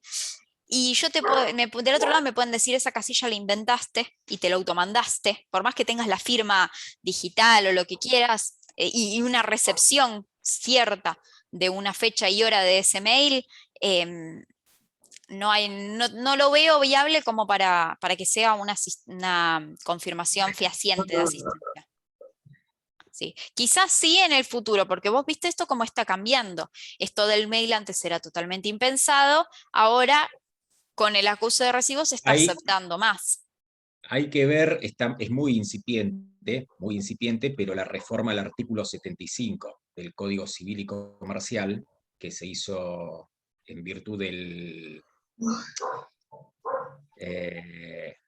y yo del otro lado me pueden decir, esa casilla la inventaste y te lo automandaste, por más que tengas la firma digital o lo que quieras, y una recepción cierta de una fecha y hora de ese mail, no lo veo viable como para que sea una confirmación fehaciente de asistencia. Sí. Quizás sí en el futuro, porque vos viste esto cómo está cambiando. Esto del mail antes era totalmente impensado, ahora con el acuse de recibo se está aceptando más. Hay que ver, es muy incipiente, pero la reforma al artículo 75 del Código Civil y Comercial, que se hizo en virtud de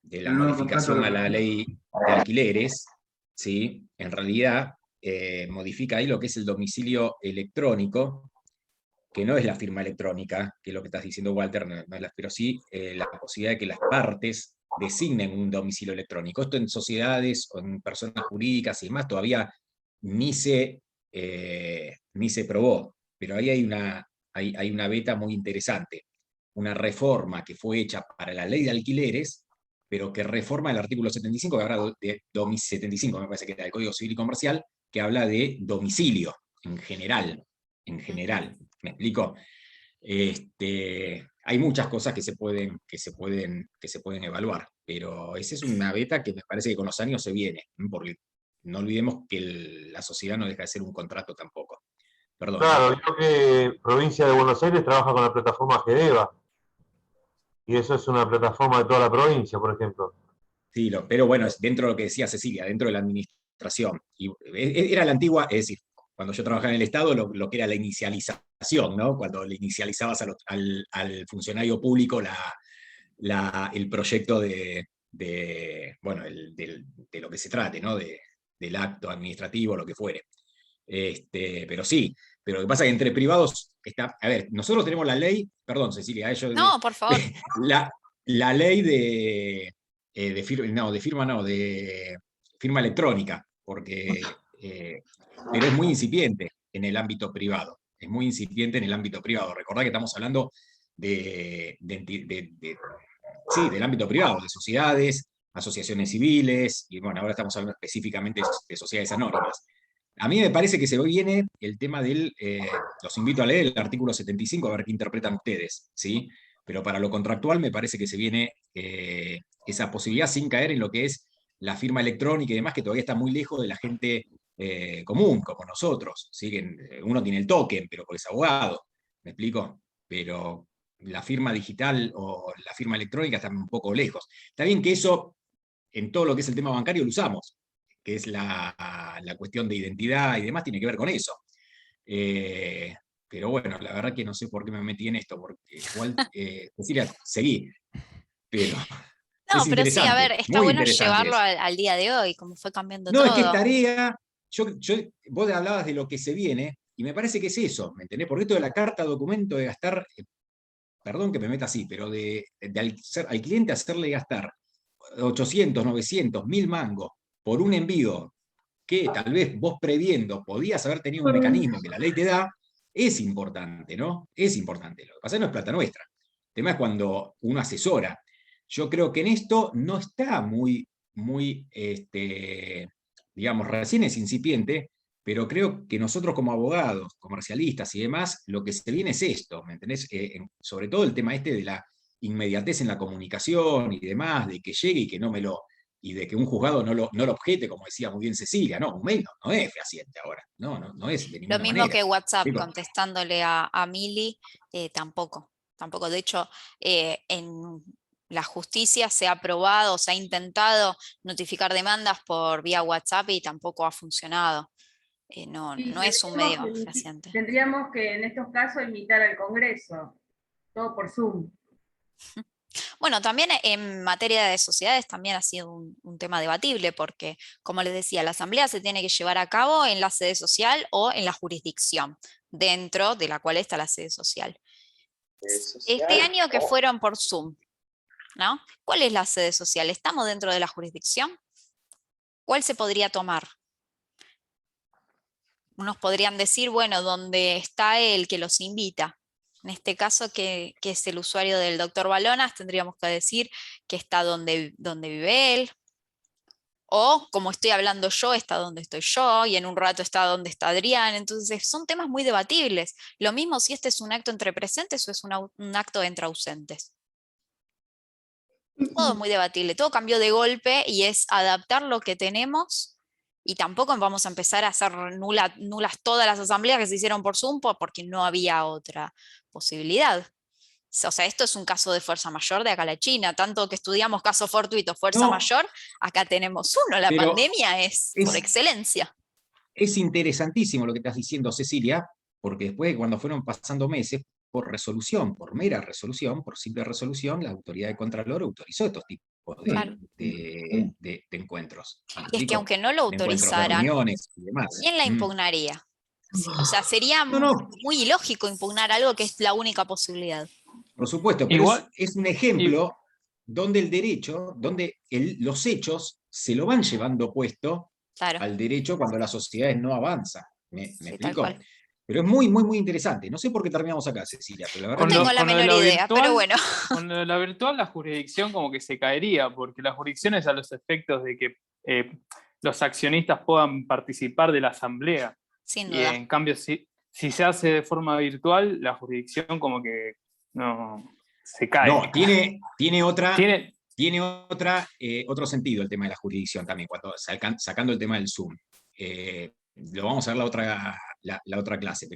la modificación a la ley de alquileres, ¿sí? En realidad modifica ahí lo que es el domicilio electrónico, que no es la firma electrónica, que es lo que estás diciendo, Walter, pero sí la posibilidad de que las partes designen un domicilio electrónico. Esto en sociedades o en personas jurídicas y demás todavía ni se probó, pero ahí hay una beta muy interesante, una reforma que fue hecha para la ley de alquileres, pero que reforma el artículo 75, que habla de 75, me parece que era del Código Civil y Comercial, que habla de domicilio en general. ¿Me explico? Hay muchas cosas que se pueden evaluar, pero esa es una beta que me parece que con los años se viene, porque no olvidemos que la sociedad no deja de ser un contrato tampoco. Perdón. Claro, yo que provincia de Buenos Aires trabaja con la plataforma GEDEVA, y eso es una plataforma de toda la provincia, por ejemplo. Sí, pero bueno, es dentro de lo que decía Cecilia, dentro de la administración. Y era la antigua, es decir, cuando yo trabajaba en el Estado, lo que era la inicialización, ¿no? Cuando le inicializabas al funcionario público el proyecto de lo que se trate, ¿no? Del acto administrativo, lo que fuere. Pero sí, pero lo que pasa es que entre privados está. A ver, nosotros tenemos la ley, perdón, Cecilia, No, por favor. La ley de firma electrónica, porque pero es muy incipiente en el ámbito privado. Es muy incipiente en el ámbito privado. Recordad que estamos hablando del ámbito privado, de sociedades, asociaciones civiles, y bueno, ahora estamos hablando específicamente de sociedades anónimas. A mí me parece que se viene el tema los invito a leer el artículo 75, a ver qué interpretan ustedes, ¿sí? Pero para lo contractual me parece que se viene esa posibilidad sin caer en lo que es la firma electrónica y demás, que todavía está muy lejos de la gente común, como nosotros, ¿sí? Que uno tiene el token, pero porque es abogado, ¿me explico? Pero la firma digital o la firma electrónica están un poco lejos. Está bien que eso, en todo lo que es el tema bancario, lo usamos, que es la cuestión de identidad y demás, tiene que ver con eso. Pero bueno, la verdad que no sé por qué me metí en esto, porque igual, Cecilia, seguí. Pero No, es pero sí, a ver, está bueno llevarlo eso. al día de hoy, como fue cambiando No, todo. es que es tarea. Vos hablabas de lo que se viene, y me parece que es eso, ¿me entendés? Porque esto de la carta documento de gastar, perdón que me meta así, pero al cliente hacerle gastar 800, 900, 1000 mangos por un envío que tal vez vos previendo podías haber tenido un mecanismo que la ley te da, es importante, ¿no? Es importante. Lo que pasa es que no es plata nuestra. El tema es cuando uno asesora. Yo creo que en esto no está muy, digamos, recién es incipiente, pero creo que nosotros como abogados, comercialistas y demás, lo que se viene es esto, ¿me entendés? Sobre todo el tema de la inmediatez en la comunicación y demás, de que llegue y que y de que un juzgado no lo objete, como decía muy bien Cecilia, no, un mail no es fehaciente ahora, no es de ninguna Lo mismo manera. que WhatsApp, Digo, contestándole a Mili, tampoco. De hecho, en la justicia se ha aprobado, se ha intentado notificar demandas por vía WhatsApp y tampoco ha funcionado. No es un medio fehaciente. Tendríamos que en estos casos invitar al Congreso, todo por Zoom. Bueno, también en materia de sociedades también ha sido un tema debatible porque, como les decía, la asamblea se tiene que llevar a cabo en la sede social o en la jurisdicción, dentro de la cual está la sede social. Este año que fueron por Zoom, ¿no? ¿Cuál es la sede social? ¿Estamos dentro de la jurisdicción? ¿Cuál se podría tomar? Unos podrían decir, bueno, donde está el que los invita. En este caso, que es el usuario del doctor Balonas, tendríamos que decir que está donde vive él. O, como estoy hablando yo, está donde estoy yo, y en un rato está donde está Adrián. Entonces, son temas muy debatibles. Lo mismo si este es un acto entre presentes o es un acto entre ausentes. Todo muy debatible, todo cambió de golpe y es adaptar lo que tenemos. Y tampoco vamos a empezar a hacer nulas todas las asambleas que se hicieron por Zoom porque no había otra posibilidad. O sea, esto es un caso de fuerza mayor de acá a la China. Tanto que estudiamos caso fortuito, fuerza mayor, acá tenemos uno. La pandemia es por excelencia. Es interesantísimo lo que estás diciendo, Cecilia, porque después, cuando fueron pasando meses, por resolución, por mera resolución, por simple resolución, la autoridad de Contralor autorizó estos tipos de encuentros. Y es que aunque no lo autorizaran, ¿quién la impugnaría? O sea, sería muy ilógico impugnar algo que es la única posibilidad. Por supuesto, pero es un ejemplo donde el derecho, donde los hechos se lo van llevando puesto al derecho cuando las sociedades no avanzan. ¿Me explico? Pero es muy, muy, muy interesante. No sé por qué terminamos acá, Cecilia. Pero la verdad no tengo la menor idea, pero bueno. Con la virtual, la jurisdicción como que se caería, porque la jurisdicción es a los efectos de que los accionistas puedan participar de la asamblea. Sin duda. Y en cambio, si se hace de forma virtual, la jurisdicción como que no se cae. No, tiene otro sentido el tema de la jurisdicción también, cuando sacando el tema del Zoom. Lo vamos a ver la otra clase,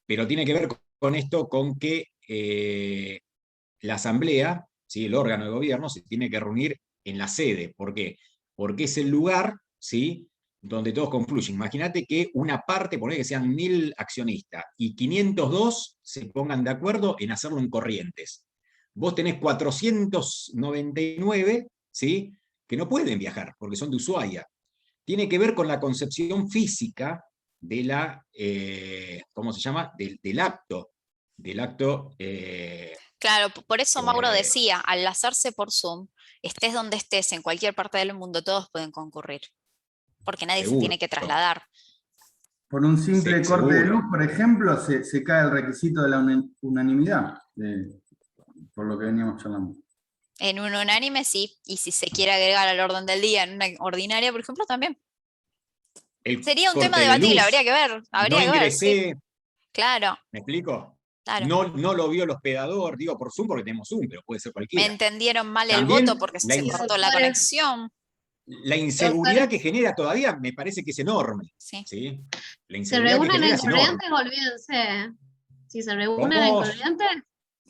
pero tiene que ver con esto, con que la asamblea, ¿sí? El órgano de gobierno, se tiene que reunir en la sede. ¿Por qué? Porque es el lugar, ¿sí?, donde todos confluyen. Imagínate que una parte, poner que sean 1000 accionistas, y 502 se pongan de acuerdo en hacerlo en Corrientes. vos tenés 499, ¿sí? Que no pueden viajar porque son de Ushuaia. Tiene que ver con la concepción física de la, ¿cómo se llama? Del acto. Claro, por eso Mauro decía, al hacerse por Zoom, estés donde estés, en cualquier parte del mundo, todos pueden concurrir, porque nadie se tiene que trasladar. Por un simple Sí, corte de seguro. luz, por ejemplo, se cae el requisito de la unanimidad, por lo que veníamos charlando. En un unánime sí, y si se quiere agregar al orden del día en una ordinaria, por ejemplo, también. Sería un tema corte de debatible, luz, habría que ver, no ingresé, sí. Claro, ¿me explico? claro. No lo vio el hospedador, digo por Zoom porque tenemos Zoom, pero puede ser Me cualquiera. entendieron mal el También voto porque la se cortó la conexión. La inseguridad que genera todavía me parece que es enorme. Sí. ¿sí? La ¿Se inseguridad que reúnen genera en es enorme. Corrientes? Olvídense. Si se reúnen en ¿Cómo? Corrientes,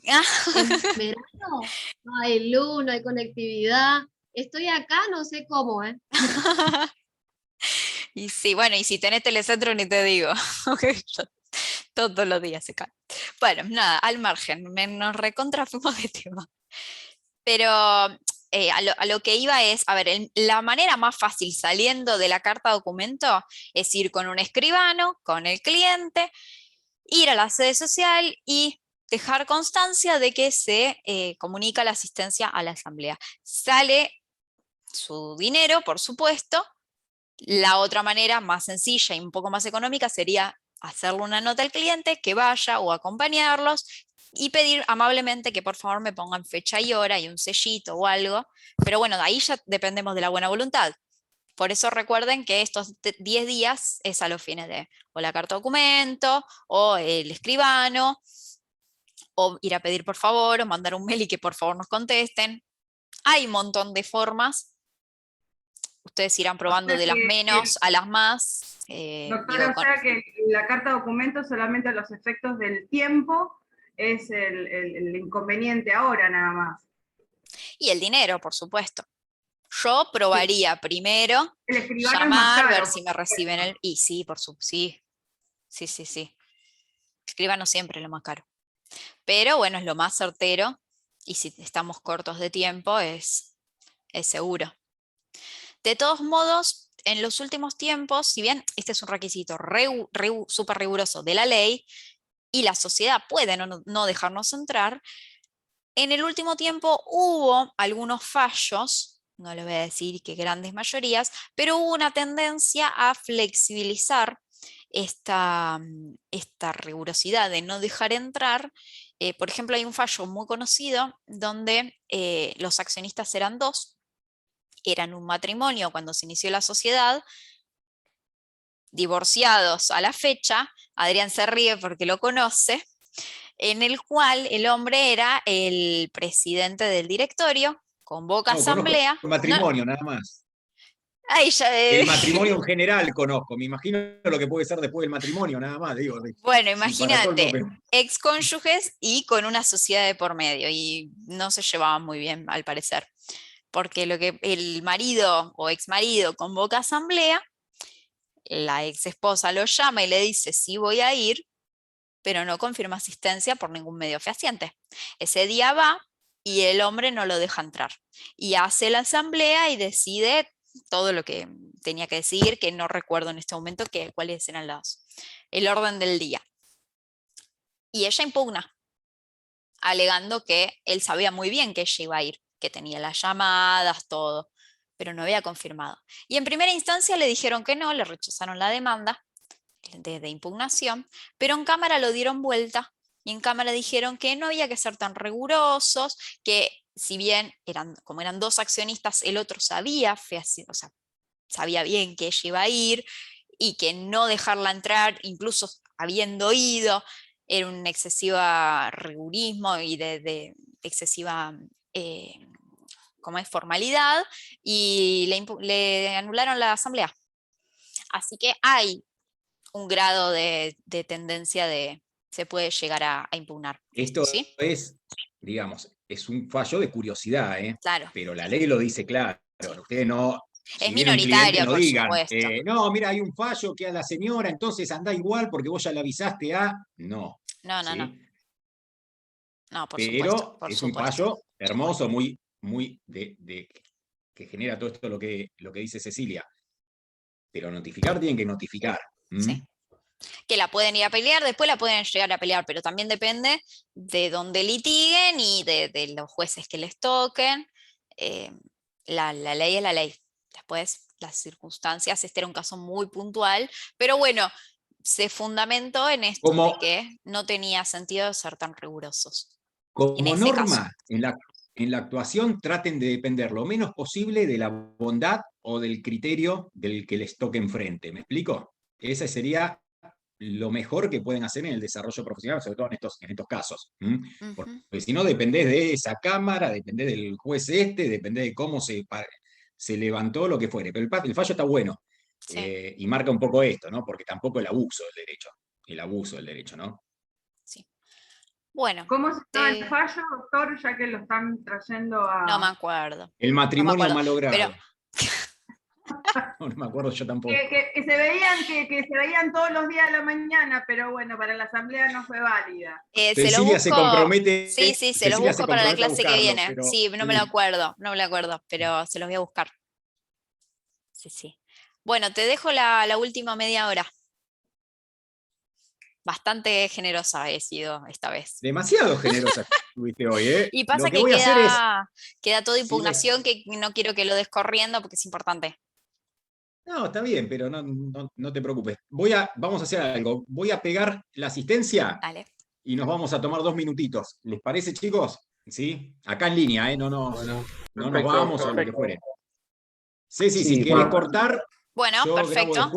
en verano, no hay luz, no hay conectividad. Estoy acá, no sé cómo, ¿eh? Y sí, bueno, y si tenés Telecentro ni te digo. Todos los días se cae. Bueno, nada, al margen, nos recontra fuimos de tema. Pero a lo que iba es, a ver, la manera más fácil saliendo de la carta documento es ir con un escribano, con el cliente, ir a la sede social y dejar constancia de que se comunica la asistencia a la asamblea. Sale su dinero, por supuesto. La otra manera más sencilla y un poco más económica sería hacerle una nota al cliente que vaya o acompañarlos y pedir amablemente que por favor me pongan fecha y hora y un sellito o algo. Pero bueno, de ahí ya dependemos de la buena voluntad. Por eso recuerden que estos 10 días es a los fines de o la carta documento o el escribano, o ir a pedir por favor, o mandar un mail y que por favor nos contesten. Hay un montón de formas. Ustedes irán probando de las menos a las más. Doctora, o sea que la carta documento solamente a los efectos del tiempo es el inconveniente ahora nada más. Y el dinero, por supuesto. Yo probaría primero llamar, ver si me reciben el... Y sí, por supuesto, sí. Sí. Escribano siempre es lo más caro. Pero bueno, es lo más certero. Y si estamos cortos de tiempo, es seguro. De todos modos, en los últimos tiempos, si bien este es un requisito súper riguroso de la ley, y la sociedad puede no dejarnos entrar, en el último tiempo hubo algunos fallos, no le voy a decir que grandes mayorías, pero hubo una tendencia a flexibilizar esta rigurosidad de no dejar entrar. Por ejemplo, hay un fallo muy conocido donde los accionistas eran dos, eran un matrimonio cuando se inició la sociedad, divorciados a la fecha, Adrián se ríe porque lo conoce, en el cual el hombre era el presidente del directorio, convoca asamblea. El matrimonio, nada más. Ahí ya, el matrimonio en general conozco, me imagino lo que puede ser después del matrimonio, nada más. Digo, bueno, imagínate, excónyuges y con una sociedad de por medio, y no se llevaban muy bien, al parecer. Porque lo que el marido o exmarido convoca asamblea, la ex esposa lo llama y le dice sí voy a ir, pero no confirma asistencia por ningún medio fehaciente. Ese día va y el hombre no lo deja entrar. Y hace la asamblea y decide todo lo que tenía que decir, que no recuerdo en este momento cuáles eran el orden del día. Y ella impugna, alegando que él sabía muy bien que ella iba a ir, que tenía las llamadas, todo, pero no había confirmado. Y en primera instancia le dijeron que no, le rechazaron la demanda de impugnación, pero en Cámara lo dieron vuelta y en Cámara dijeron que no había que ser tan rigurosos, que si bien como eran dos accionistas, el otro sabía bien que ella iba a ir y que no dejarla entrar, incluso habiendo ido, era un excesivo rigurismo y de excesiva formalidad, y le anularon la asamblea. Así que hay un grado de tendencia se puede llegar a impugnar. Esto ¿sí? es, digamos, es un fallo de curiosidad, Claro. Pero la ley lo dice claro. Ustedes no... Es si viene un minoritaria, cliente, no por digan, supuesto. no, mira, hay un fallo que a la señora, entonces anda igual porque vos ya le avisaste a... No. No. No, por pero supuesto, por es un supuesto. fallo hermoso, muy que genera todo esto lo que dice Cecilia. Pero notificar tienen que notificar. Sí. Que la pueden ir a pelear, después la pueden llegar a pelear, pero también depende de dónde litiguen y de los jueces que les toquen. La ley es la ley. Después, las circunstancias, este era un caso muy puntual, pero bueno, se fundamentó en esto de que no tenía sentido ser tan rigurosos. Como norma, en la actuación traten de depender lo menos posible de la bondad o del criterio del que les toque enfrente. ¿Me explico? Ese sería lo mejor que pueden hacer en el desarrollo profesional, sobre todo en estos casos. Porque si no, dependés de esa cámara, dependés del juez dependés de cómo se levantó, lo que fuere. Pero el fallo está bueno. Sí. Y marca un poco esto, ¿no? Porque tampoco el abuso del derecho, ¿no? Sí. Bueno. ¿Cómo se llama el fallo, doctor, ya que lo están trayendo a...? No me acuerdo. El matrimonio no malogrado. Pero... No me acuerdo yo tampoco. Que se veían todos los días de la mañana, pero bueno, para la asamblea no fue válida. Cecilia se compromete. Sí, se los busco para la clase que viene. Pero... Sí, no me lo acuerdo, pero se los voy a buscar. Sí. Bueno, te dejo la última media hora. Bastante generosa he sido esta vez. Demasiado generosa fuiste hoy, ¿eh? Y pasa que queda toda impugnación que no quiero que lo des corriendo porque es importante. No, está bien, pero no te preocupes. Vamos a hacer algo. Voy a pegar la asistencia. Dale. Y nos vamos a tomar 2 minutitos. ¿Les parece, chicos? ¿Sí? Acá en línea, ¿eh? No nos vamos o lo que fuere. Ceci, si querés cortar. Bueno, perfecto.